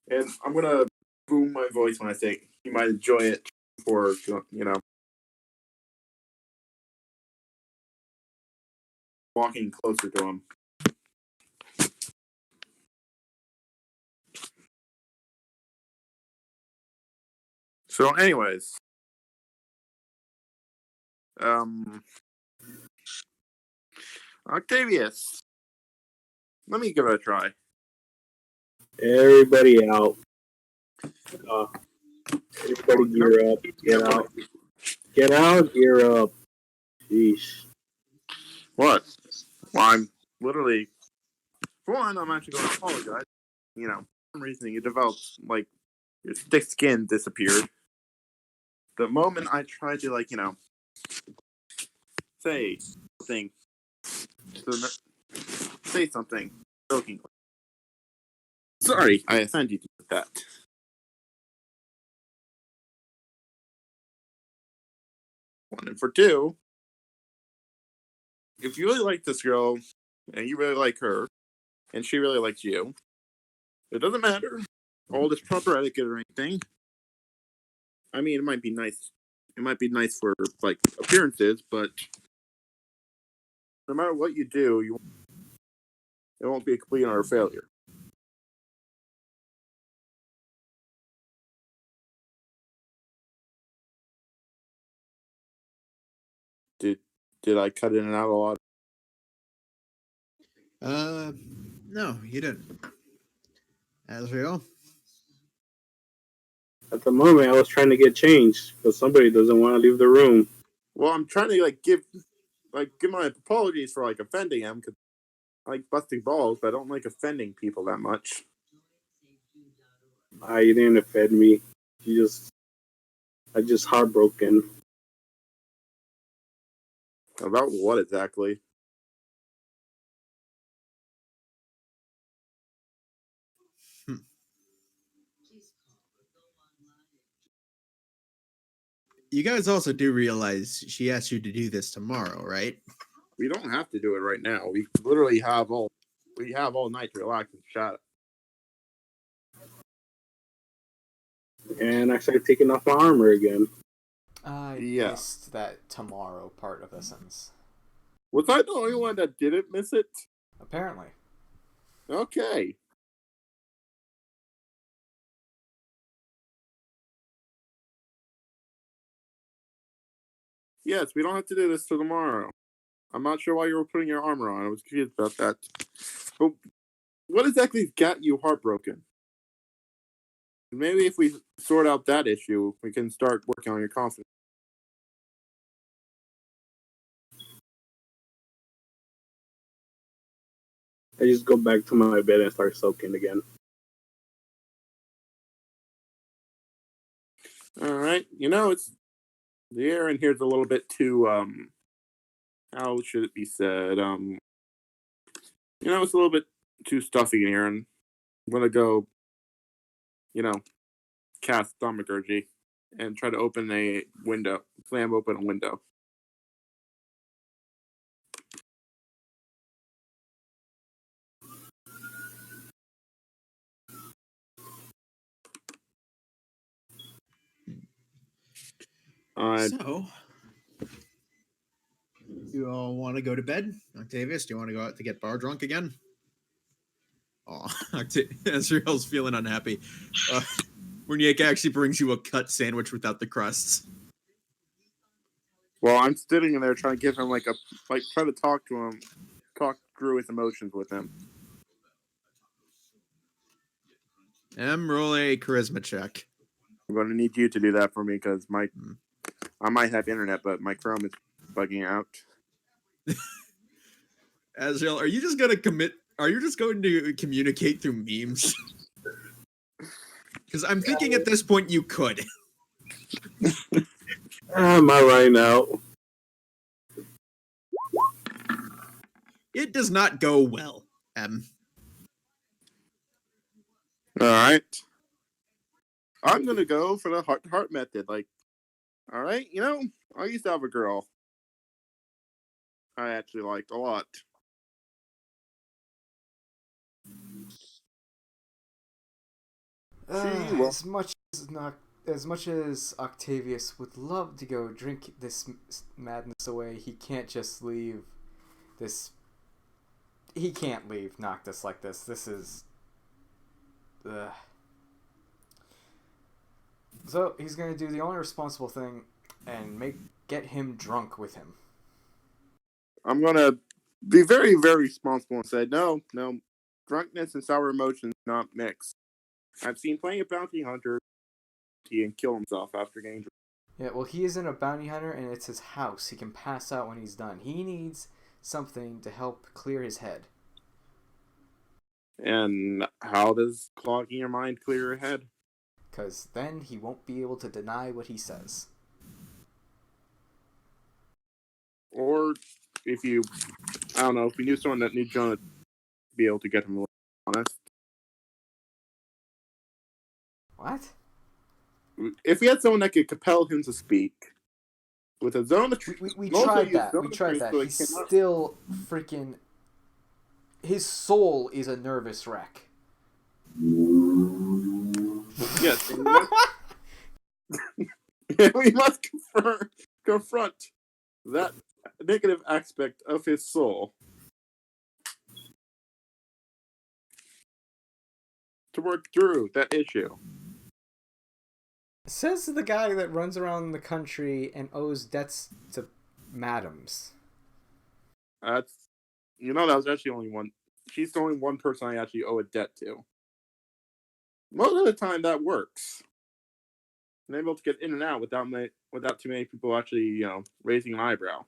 And I'm gonna boom my voice when I say he might enjoy it for walking closer to him. So, anyways, Octavius, let me give it a try. Everybody out. Everybody gear up. Get out. Get out, gear up. Jeez. What? Well, I'm literally. For one, I'm actually going to apologize. For some reason you developed your thick skin disappeared. The moment I tried to say something, jokingly. Sorry, I offended you with that. One and for two, if you really like this girl and you really like her and she really likes you, it doesn't matter all this proper etiquette or anything. I mean, it might be nice. It might be nice for appearances, but no matter what you do, it won't be a complete and utter failure. Did I cut in and out a lot? No, you didn't. As we go. At the moment, I was trying to get changed, but somebody doesn't want to leave the room. Well, I'm trying to give my apologies for offending him because I like busting balls, but I don't like offending people that much. You didn't offend me. I'm just heartbroken. About what exactly? You guys also do realize she asked you to do this tomorrow, right? We don't have to do it right now. We literally have all night to relax and chat. And I started taking off my armor again. I Yeah. missed that tomorrow part of the sentence. Was I the only one that didn't miss it? Apparently. Okay. Yes, we don't have to do this till tomorrow. I'm not sure why you were putting your armor on. I was confused about that. But what exactly got you heartbroken? Maybe if we sort out that issue, we can start working on your confidence. I just go back to my bed and start soaking again. All right. It's the air in here is a little bit too how should it be said? It's a little bit too stuffy in here, and I'm gonna go, cast thaumaturgy and try to open a window, slam open a window. So, you all want to go to bed? Octavius, do you want to go out to get bar drunk again? Oh, Azrael's feeling unhappy. Murniak actually brings you a cut sandwich without the crusts. Well, I'm sitting in there trying to give him try to talk through his emotions with him. Roll a charisma check. I'm going to need you to do that for me because I might have internet, but my Chrome is bugging out. Azrael, are you just going to commit? Are you just going to communicate through memes? Because I'm thinking at this point you could. Am I right now? It does not go well, All right. I'm going to go for the heart-to-heart method. All right, I used to have a girl I actually liked a lot. As much as Octavius would love to go drink this madness away, he can't just leave this. He can't leave Noctis like this. This is. So he's gonna do the only responsible thing and get him drunk with him. I'm gonna be very, very responsible and say no, drunkenness and sour emotions not mix. I've seen plenty of bounty hunters and kill himself after getting drunk. Yeah, well, he isn't a bounty hunter, and it's his house. He can pass out when he's done. He needs something to help clear his head. And how does clogging your mind clear your head? Because then he won't be able to deny what he says. Or if you knew someone that knew Jonah, be able to get him honest. What? If we had someone that could compel him to speak with a zone of truth, we tried that. We tried that. He's still freaking. His soul is a nervous wreck. Yes. We must confront that negative aspect of his soul to work through that issue. Says the guy that runs around the country and owes debts to madams. That was actually only one. She's the only one person I actually owe a debt to. Most of the time, that works. I'm able to get in and out without too many people actually, raising an eyebrow.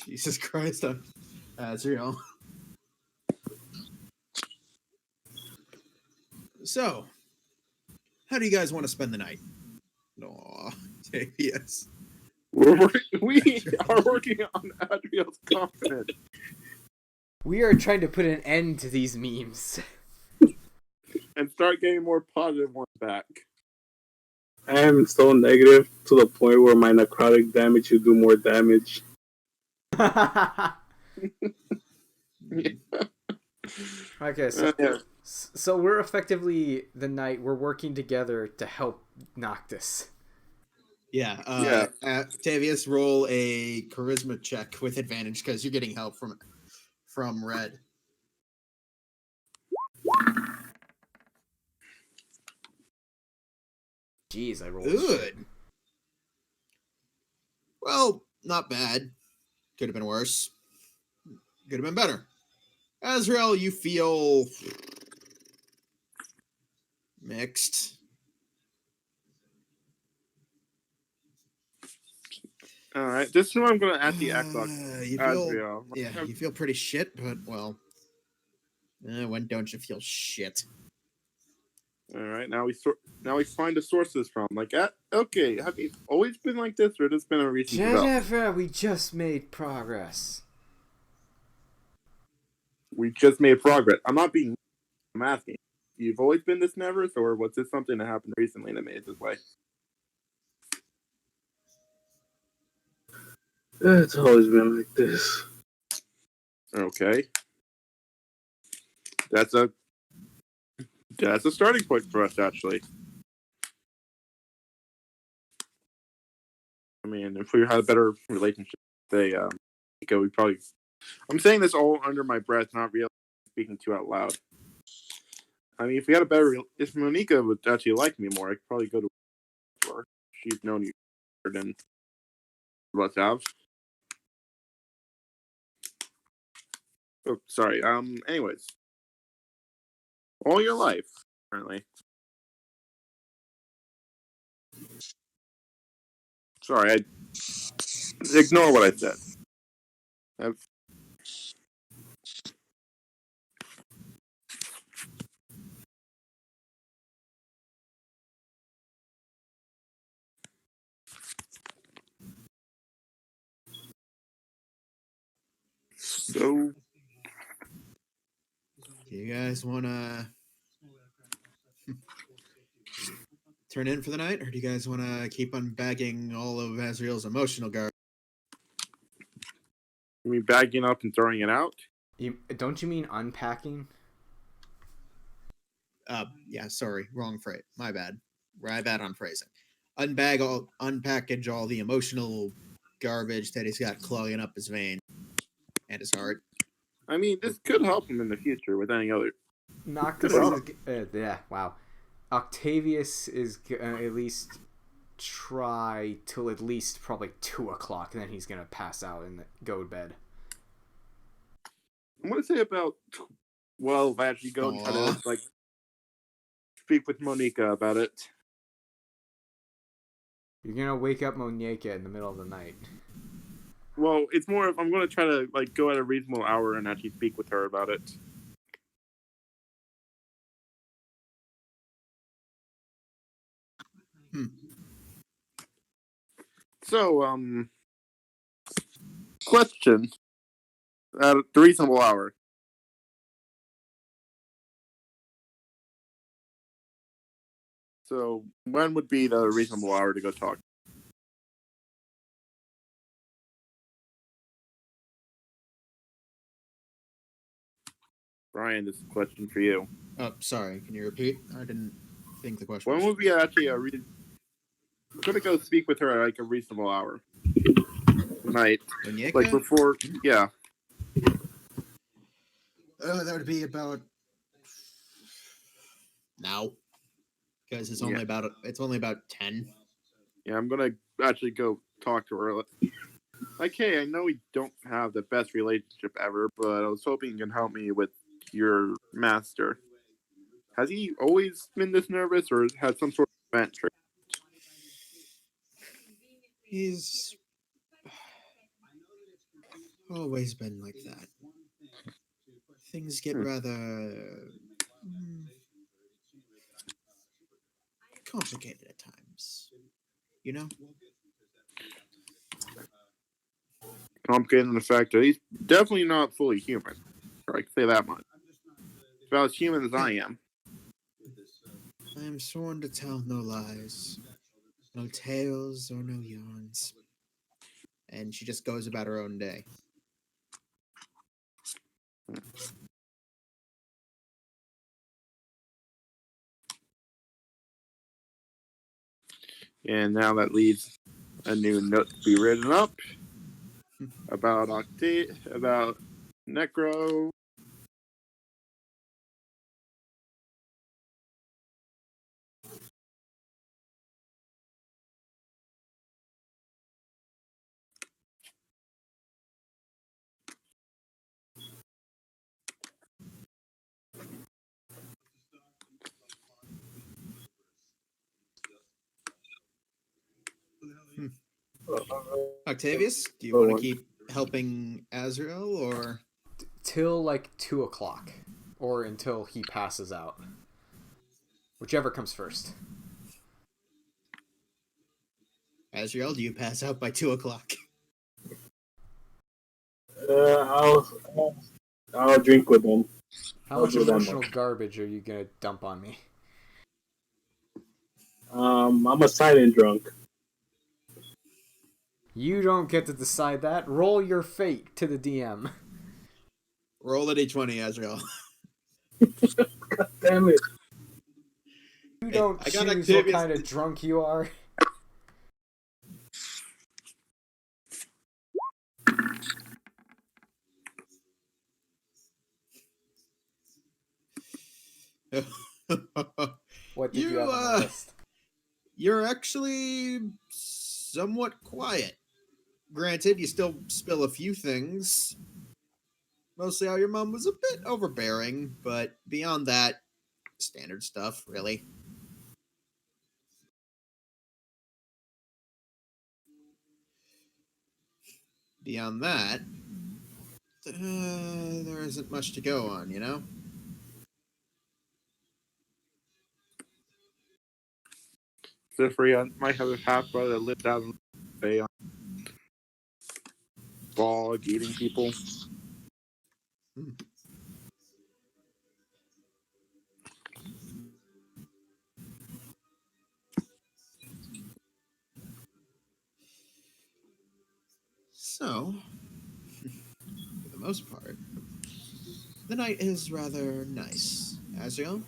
Jesus Christ, Azrael. So, how do you guys want to spend the night? Aw, yes. We are working on Adriel's confidence. We are trying to put an end to these memes. And start getting more positive ones back. I am so negative to the point where my necrotic damage will do more damage. Okay, so Yeah. so we're effectively the knight. We're working together to help Noctis. Yeah. Yeah. Octavius, roll a charisma check with advantage because you're getting help from Red. Jeez, I rolled Good. shit. Well, not bad. Could have been worse. Could have been better. Azrael, you feel mixed. All right. This is what I'm going to actually ask about You feel, Adriel. yeah, you feel pretty shit, but well, when don't you feel shit? All right. Now we find the sources from. Like, okay, have you always been like this, or has been a recent development? Jennifer, we just made progress. We just made progress. I'm not being. I'm asking. You've always been this nervous, or was this something that happened recently that made it this way? It's always been like this. Okay. That's a starting point for us, actually. I mean, if we had a better relationship, say, we probably. I'm saying this all under my breath, not really speaking too out loud. I mean, if we had a better, if Monica would actually like me more, I could probably go to her. She's known you better than us have. Oh, sorry. Anyways, all your life, apparently. Sorry, I ignore what I said. So, Do you guys want to turn in for the night, or do you guys want to keep unbagging all of Azrael's emotional guard? you mean bagging up and throwing it out? Don't you mean unpacking? Yeah, sorry, wrong phrase. My bad. My bad on phrasing. Unpackage all the emotional garbage that he's got clogging up his vein and his heart. I mean, this could help him in the future with any other. Noctis Well- is yeah. Wow. Octavius is gonna at least try till at least probably 2:00, and then he's gonna pass out and go to bed. I'm gonna say about 12. I actually go and try to speak with Monica about it. You're gonna wake up Monica in the middle of the night. Well, it's more of I'm gonna try to go at a reasonable hour and actually speak with her about it. So, question at the reasonable hour. So, when would be the reasonable hour to go talk? Brian, this is a question for you. Oh, sorry. Can you repeat? I didn't think the question. When would be actually I'm gonna go speak with her at a reasonable hour tonight, Monica? before. Yeah. Oh, that would be about now, because it's only about 10. Yeah, I'm gonna actually go talk to her. Hey, I know we don't have the best relationship ever, but I was hoping you can help me with your master. Has he always been this nervous, or had some sort of event trigger? He's always been like that. Things get rather complicated at times. You know? Complicated in the fact that he's definitely not fully human. I can say that much. It's about as human as I am. I am sworn to tell no lies, no tales or no yarns. And she just goes about her own day. And now that leaves a new note to be written up about about Necro. Octavius, do you want to keep helping Azrael, or Till like 2 o'clock, or until he passes out, whichever comes first. Azrael, do you pass out by 2 o'clock? I'll drink with them. How much emotional garbage are you gonna dump on me? I'm a silent drunk. You don't get to decide that. Roll your fate to the DM. Roll a d20, Azrael. God damn it. You don't choose what kind of drunk you are. What did you have on the list? You're actually somewhat quiet. Granted, you still spill a few things. Mostly how your mom was a bit overbearing, but beyond that, standard stuff, really. Beyond that, there isn't much to go on, you know? Zifri, I might have a half brother that lived out in the bay on bog eating people. So, for the most part, the night is rather nice. Azrael,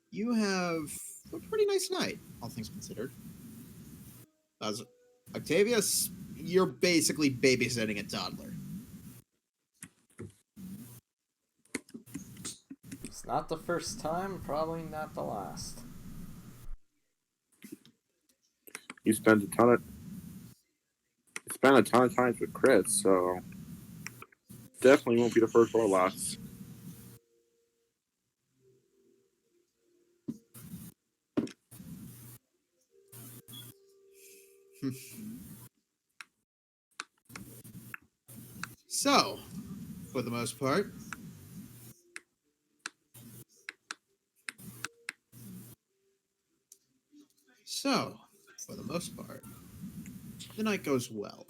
you have a pretty nice night, all things considered. As Octavius, you're basically babysitting a toddler. It's not the first time, probably not the last. You spent a ton of times with Chris, so definitely won't be the first or last. So, for the most part, the night goes well.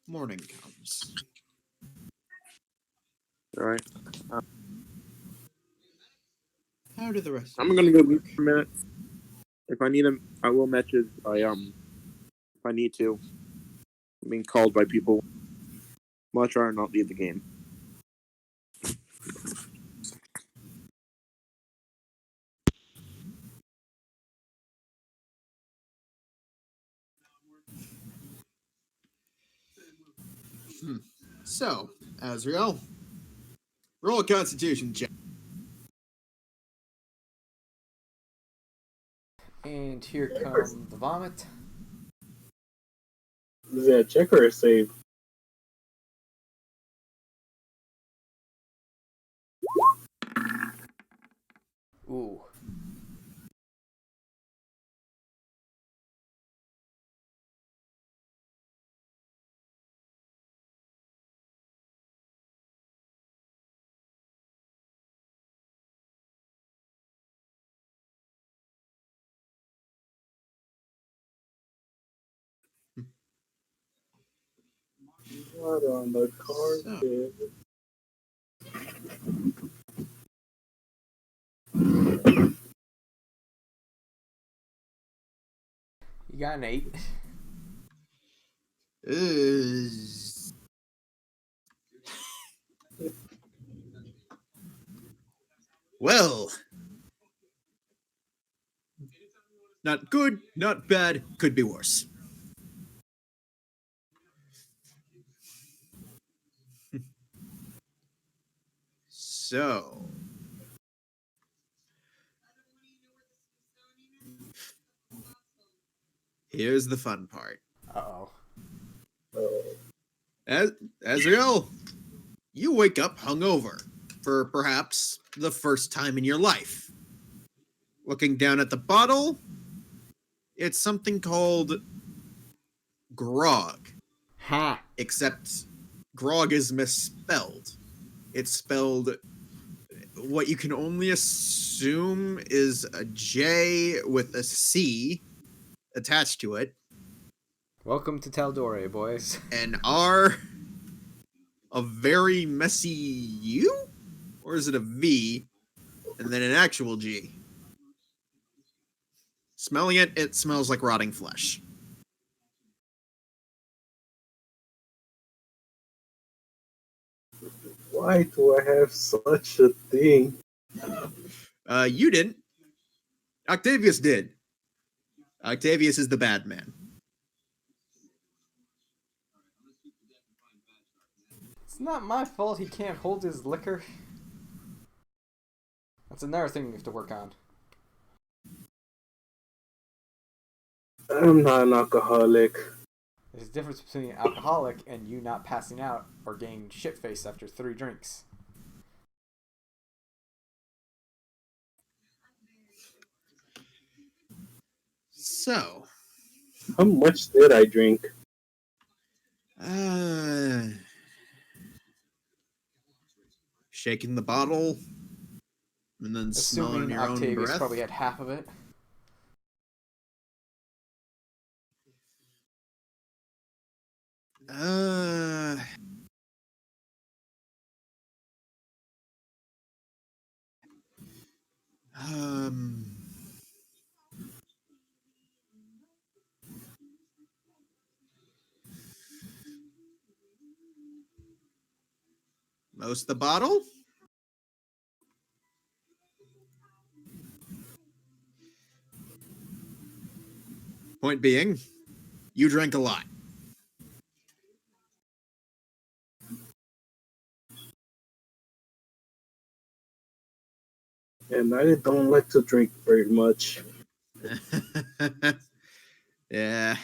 Morning comes. All right. How do the rest of I'm you gonna go work? for a minute. If I need him, I will message. If I need to. I'm being called by people. Much rather not leave the game. So, Azrael, roll a Constitution check. And here come the vomit. Is that a check or a save? Ooh. What on the carpet? You got an 8. Well, not good, not bad, could be worse. So, here's the fun part. Uh-oh. Azrael, you wake up hungover for perhaps the first time in your life. Looking down at the bottle, it's something called grog. Ha! Except grog is misspelled. It's spelled what you can only assume is a J with a C attached to it. Welcome to Taldore, boys. An R, a very messy U? Or is it a V? And then an actual G. Smelling it, it smells like rotting flesh. Why do I have such a thing? You didn't. Octavius did. Octavius is the bad man. It's not my fault he can't hold his liquor. That's another thing we have to work on. I'm not an alcoholic. There's a difference between an alcoholic and you not passing out or getting shit-faced after 3 drinks. So, How much did I drink? Shaking the bottle and then smelling Assuming your own Octavius breath. probably had half of it. Um, most of the bottle? Point being, you drank a lot. And I don't like to drink very much. Yeah.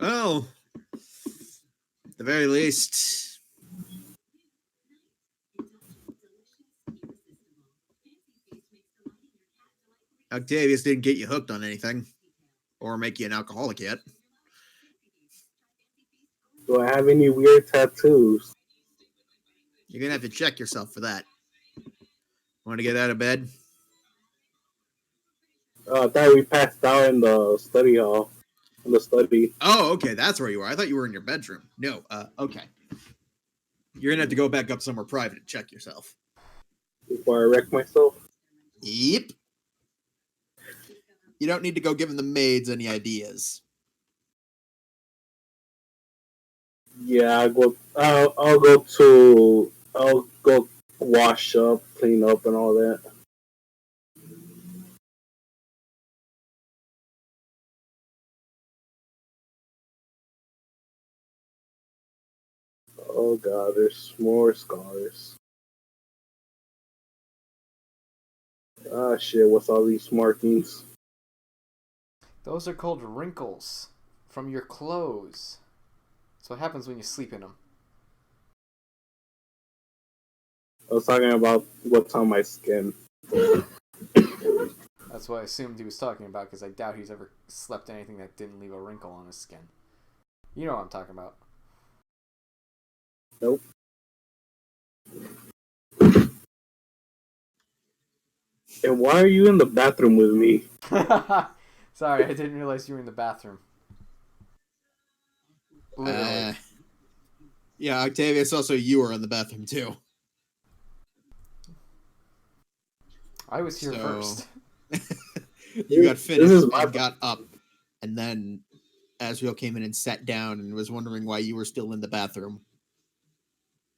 Well, at the very least, Octavius didn't get you hooked on anything or make you an alcoholic yet. Do I have any weird tattoos? You're going to have to check yourself for that. Want to get out of bed? I thought we passed out in the study hall. In the study. Oh, okay. That's where you were. I thought you were in your bedroom. No, okay. You're going to have to go back up somewhere private and check yourself. Before I wreck myself? Yep. You don't need to go giving the maids any ideas. Yeah, I'll go wash up, clean up, and all that. Oh god, there's more scars. Ah shit, what's all these markings? Those are called wrinkles from your clothes. That's what happens when you sleep in them. I was talking about what's on my skin. That's what I assumed he was talking about, because I doubt he's ever slept in anything that didn't leave a wrinkle on his skin. You know what I'm talking about. Nope. And why are you in the bathroom with me? Sorry, I didn't realize you were in the bathroom. Literally. Yeah, Octavius, also you were in the bathroom too. I was here So- first. You got This finished is my and got up, and then Asriel came in and sat down and was wondering why you were still in the bathroom.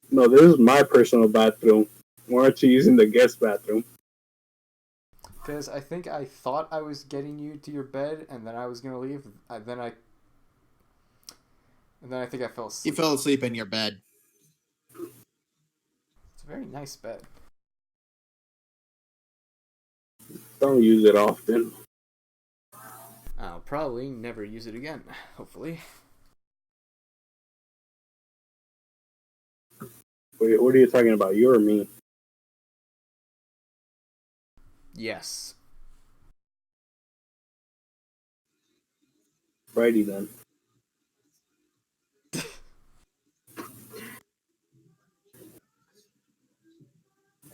No, this is my personal bathroom. Why aren't you using the guest bathroom? Because I think I thought I was getting you to your bed, and then I was gonna leave. Then I think I fell You asleep. fell asleep in your bed. It's a very nice bed. Don't use it often. I'll probably never use it again. Hopefully. Wait, what are you talking about? You or me? Yes. Righty then.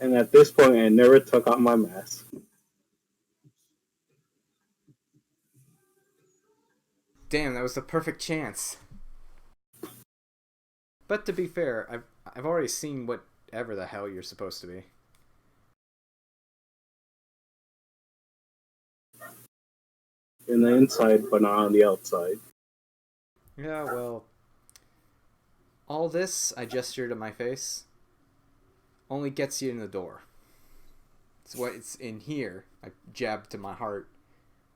And at this point, I never took off my mask. Damn, that was the perfect chance. But to be fair, I've already seen whatever the hell you're supposed to be. In the inside, but not on the outside. Yeah, well, all this I gesture to my face only gets you in the door. It's what it's in here. I jab to my heart.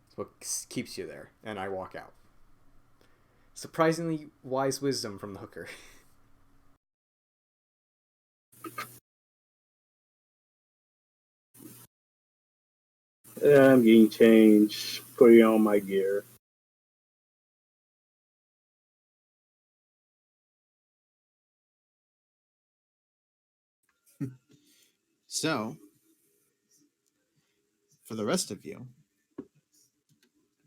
It's what keeps you there, and I walk out. Surprisingly wise wisdom from the hooker. Yeah, I'm getting changed, putting on my gear. So, for the rest of you,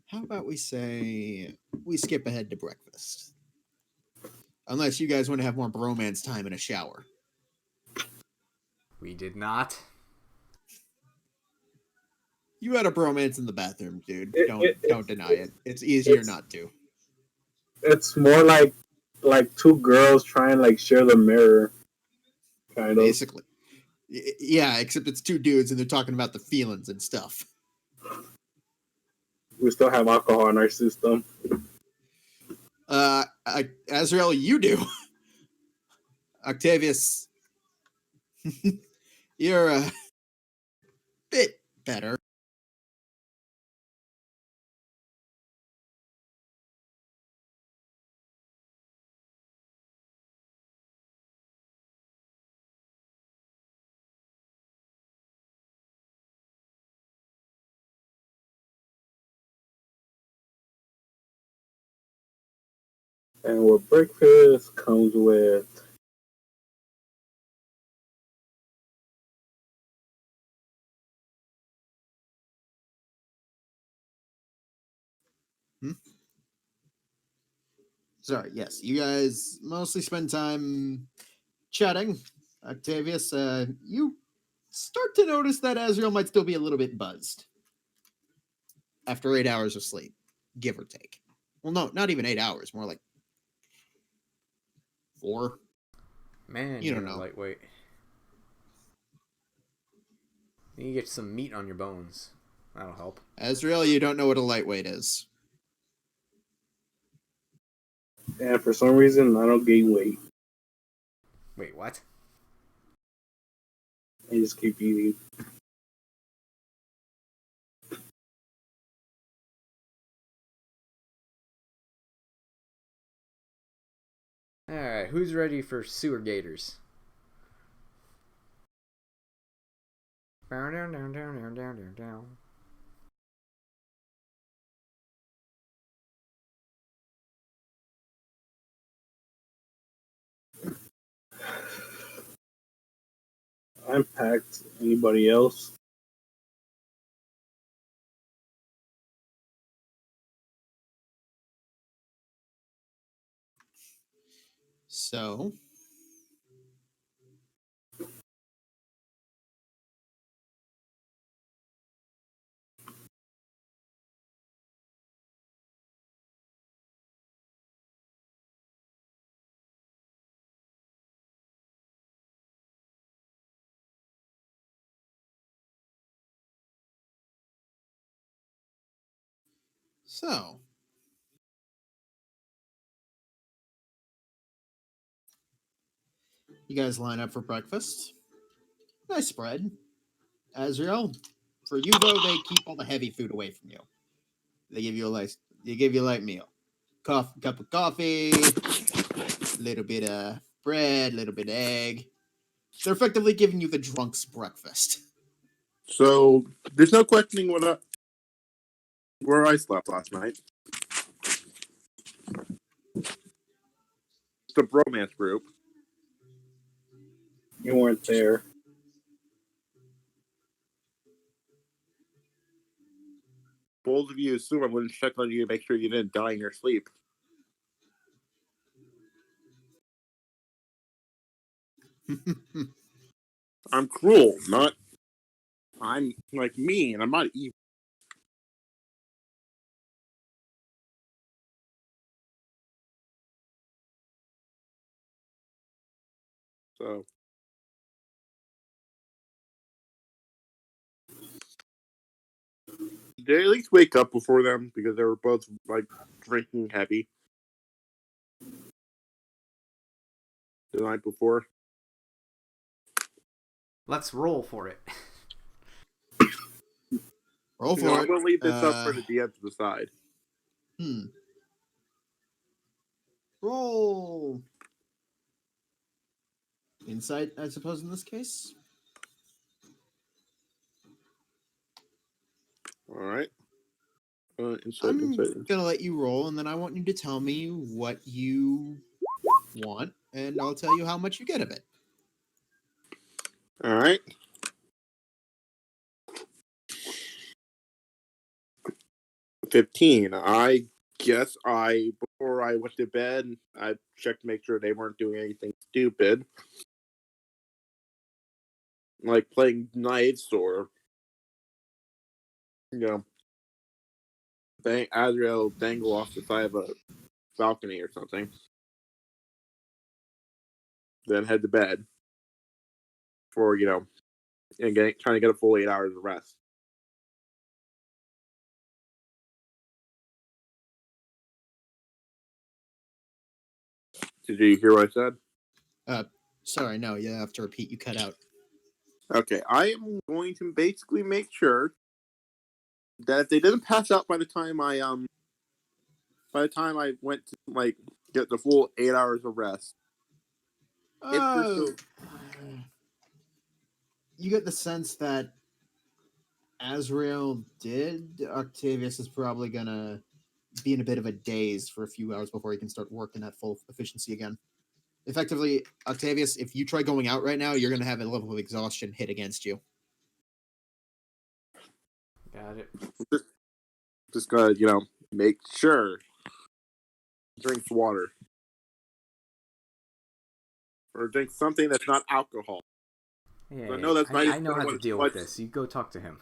how about we say we skip ahead to breakfast? Unless you guys want to have more bromance time in a shower. We did not. You had a bromance in the bathroom, dude. It- Don't deny it. It's easier it's- not to. It's more like two girls trying like share the mirror, kind of. Basically. Yeah, except it's two dudes and they're talking about the feelings and stuff. We still have alcohol in our system. Azrael, you do. Octavius, you're a bit better. And what breakfast comes with Sorry, yes, you guys mostly spend time chatting. Octavius, you start to notice that Azrael might still be a little bit buzzed after 8 hours of sleep, give or take. Well, no, not even 8 hours, more like 4. Man, You you're don't a know. lightweight. You need to get some meat on your bones. That'll help. Azrael, you don't know what a lightweight is. and for some reason I don't gain weight. Wait, what? I just keep eating. Alright, who's ready for sewer gators? Down, down, down, down, down, down, down, down. I'm packed. Anybody else? So, So, you guys line up for breakfast. Nice spread. Azrael, for you though, they keep all the heavy food away from you. They give you a light meal. Cup of coffee, little bit of bread, little bit of egg. They're effectively giving you the drunk's breakfast. So there's no questioning where I slept last night. It's the bromance group. You weren't there. Both of you assume I'm going to check on you to make sure you didn't die in your sleep. I'm cruel, not. I'm like mean. I'm not evil. So. Did they at least wake up before them because they were both like drinking heavy the night before? Let's roll for it. Roll for I'm it. going to leave this up for the DM to decide. Roll. Insight, I suppose, in this case. All right. I'm Insight. gonna let you roll, and then I want you to tell me what you want, and I'll tell you how much you get of it. All right. $15. I guess before I went to bed, I checked to make sure they weren't doing anything stupid, like playing knives or, Azrael dangle off the side of a balcony or something. Then head to bed for, and trying to get a full 8 hours of rest. Did you hear what I said? Sorry, no, you have to repeat. You cut out. Okay, I am going to basically make sure that if they didn't pass out by the time I went to get the full 8 hours of rest. You get the sense that Azrael did. Octavius is probably gonna be in a bit of a daze for a few hours before he can start working at full efficiency again. Effectively, Octavius, if you try going out right now, you're gonna have a level of exhaustion hit against you. Got it. Just gotta, make sure drinks water. Or drink something that's not alcohol. Yeah, I know that's I know how to deal with this. You go talk to him.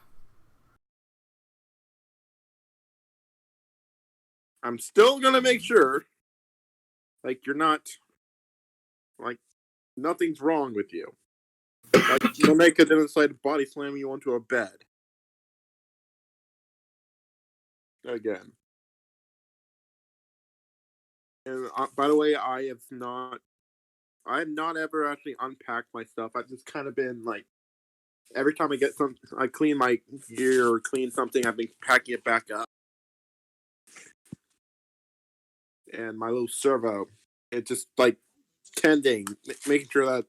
I'm still gonna make sure, you're not, nothing's wrong with you. You'll make it inside body slam you onto a bed. Again. And by the way, I have not ever actually unpacked my stuff. I've just kind of been every time I clean my gear or clean something, I've been packing it back up. And my little servo, it's just tending, making sure that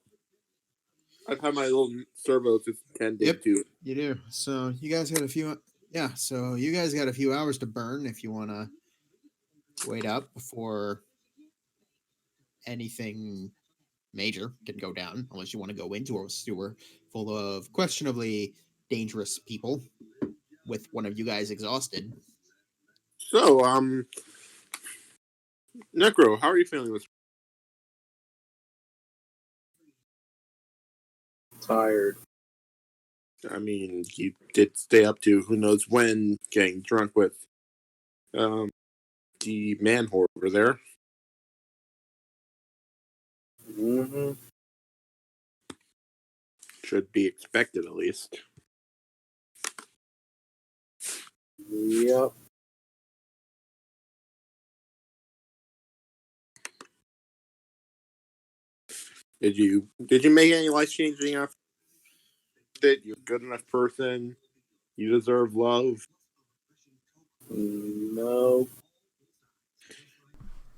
I've had my little servos just tending to. You do. So you guys got a few. Yeah. So you guys got a few hours to burn if you want to wait up before anything major can go down, unless you want to go into a sewer full of questionably dangerous people with one of you guys exhausted. So, Necro, how are you feeling this? Tired. I mean, you did stay up to who knows when getting drunk with the man whore over there. Mm-hmm. Should be expected, at least. Yep. Did you make any life changing after that? You're a good enough person. You deserve love. No.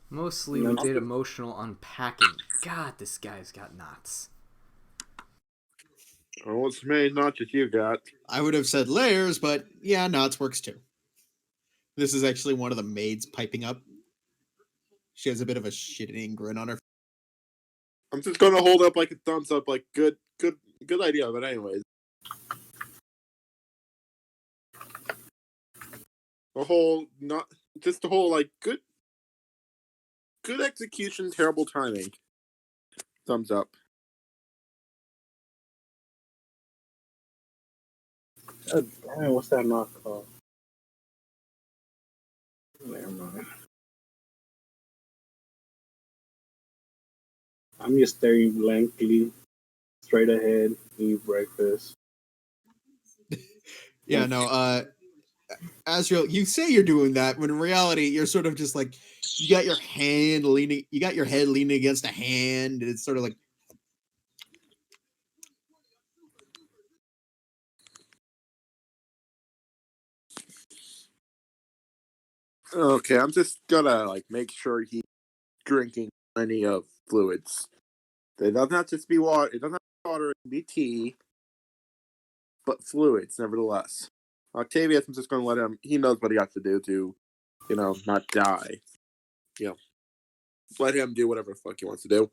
Mostly No. we did emotional unpacking. God, this guy's got knots. Oh, it's me, not just you got. I would have said layers, but yeah, knots works too. This is actually one of the maids piping up. She has a bit of a shitting grin on her. I'm just gonna hold up like a thumbs up, like good idea. But anyways, the whole like good execution, terrible timing. Thumbs up. God damn, what's that knock called? Never mind. I'm just staring blankly, straight ahead, eat breakfast. Yeah, no, Azrael, you say you're doing that when in reality you're sort of just like you got your head leaning against a hand, and it's sort of like Okay, I'm just gonna like make sure he's drinking plenty of fluids. It doesn't have to just be water. It doesn't have to be water. It can be tea, but fluids nevertheless. Octavius, I'm just gonna let him. He knows what he has to do to, not die. Let him do whatever the fuck he wants to do.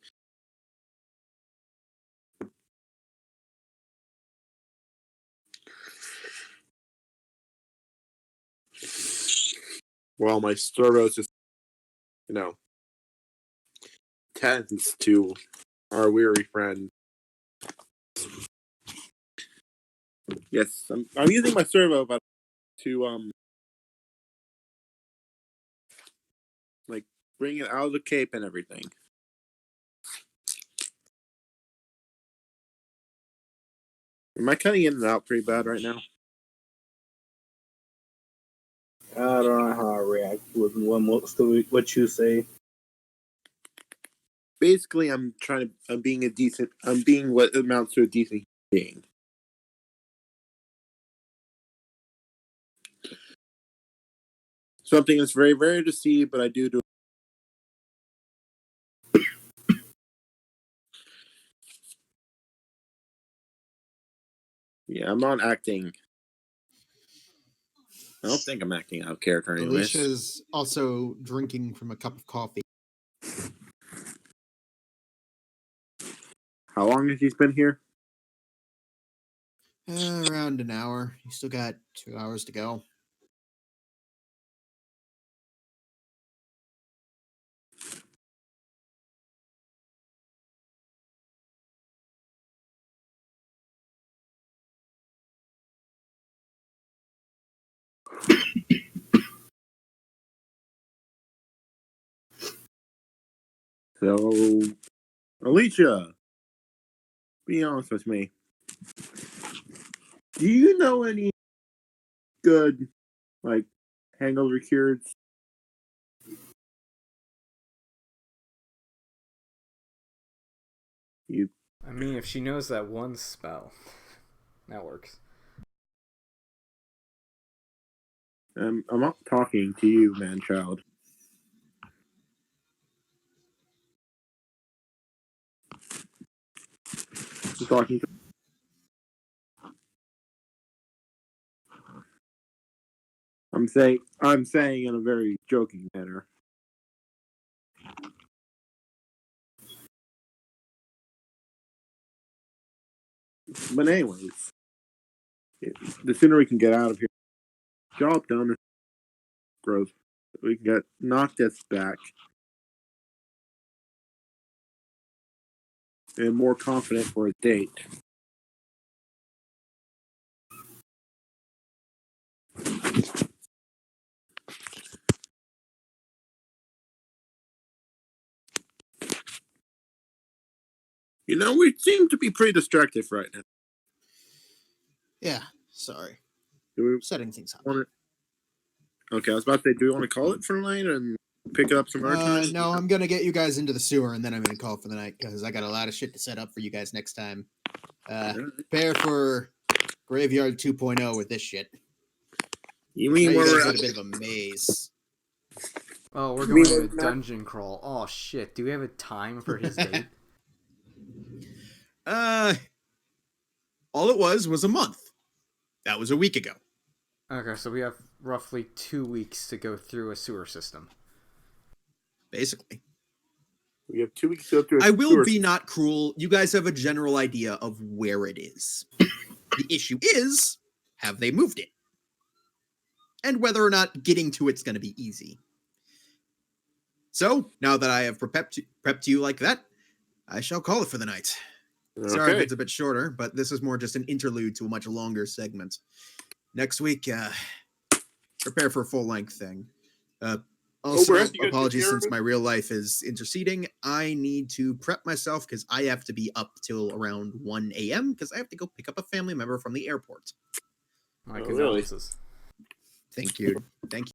While my servo's just, tends to our weary friend. Yes, I'm using my servo, but to like bring it out of the cape and everything. Am I cutting in and out pretty bad right now? I don't know how I react with what you say. Basically, I'm being what amounts to a decent being. Something that's very rare to see, but I do. Yeah, I'm not acting. I don't think I'm acting out of character, anyways. Alicia's also drinking from a cup of coffee. How long has he been here? Around an hour. You still got 2 hours to go. So, Alicia, be honest with me. Do you know any good, like, hangover cures? You, I mean, if she knows that one spell, that works. I'm not talking to you, man-child. I'm talking to. I'm saying in a very joking manner. But anyways, the sooner we can get out of here, job done. Growth. We can get Noctis back and more confident for a date. We seem to be pretty distracted right now. Yeah, sorry. Do we Setting things up. want to? Okay, I was about to say, do we want to call it for tonight? And picking up some merchandise? No, I'm gonna get you guys into the sewer and then I'm gonna call for the night because I got a lot of shit to set up for you guys next time. Prepare for Graveyard 2.0 with this shit. You Now mean you where guys we're got at? a bit of a maze. Oh, we're You mean going to we're a not- dungeon crawl. Oh shit! Do we have a time for his date? All it was a month. That was a week ago. Okay, so we have roughly 2 weeks to go through a sewer system. Basically. We have 2 weeks to go through. I will be not cruel. You guys have a general idea of where it is. The issue is, have they moved it? And whether or not getting to it's going to be easy. So, now that I have prepped you like that, I shall call it for the night. Sorry if Okay. it's a bit shorter, but this is more just an interlude to a much longer segment. Next week, prepare for a full-length thing. Also, we're actually gonna do apologies since narrative? my real life is interceding. I need to prep myself because I have to be up till around 1 a.m. because I have to go pick up a family member from the airport. My Oh, really? condolences. Thank you. Thank you.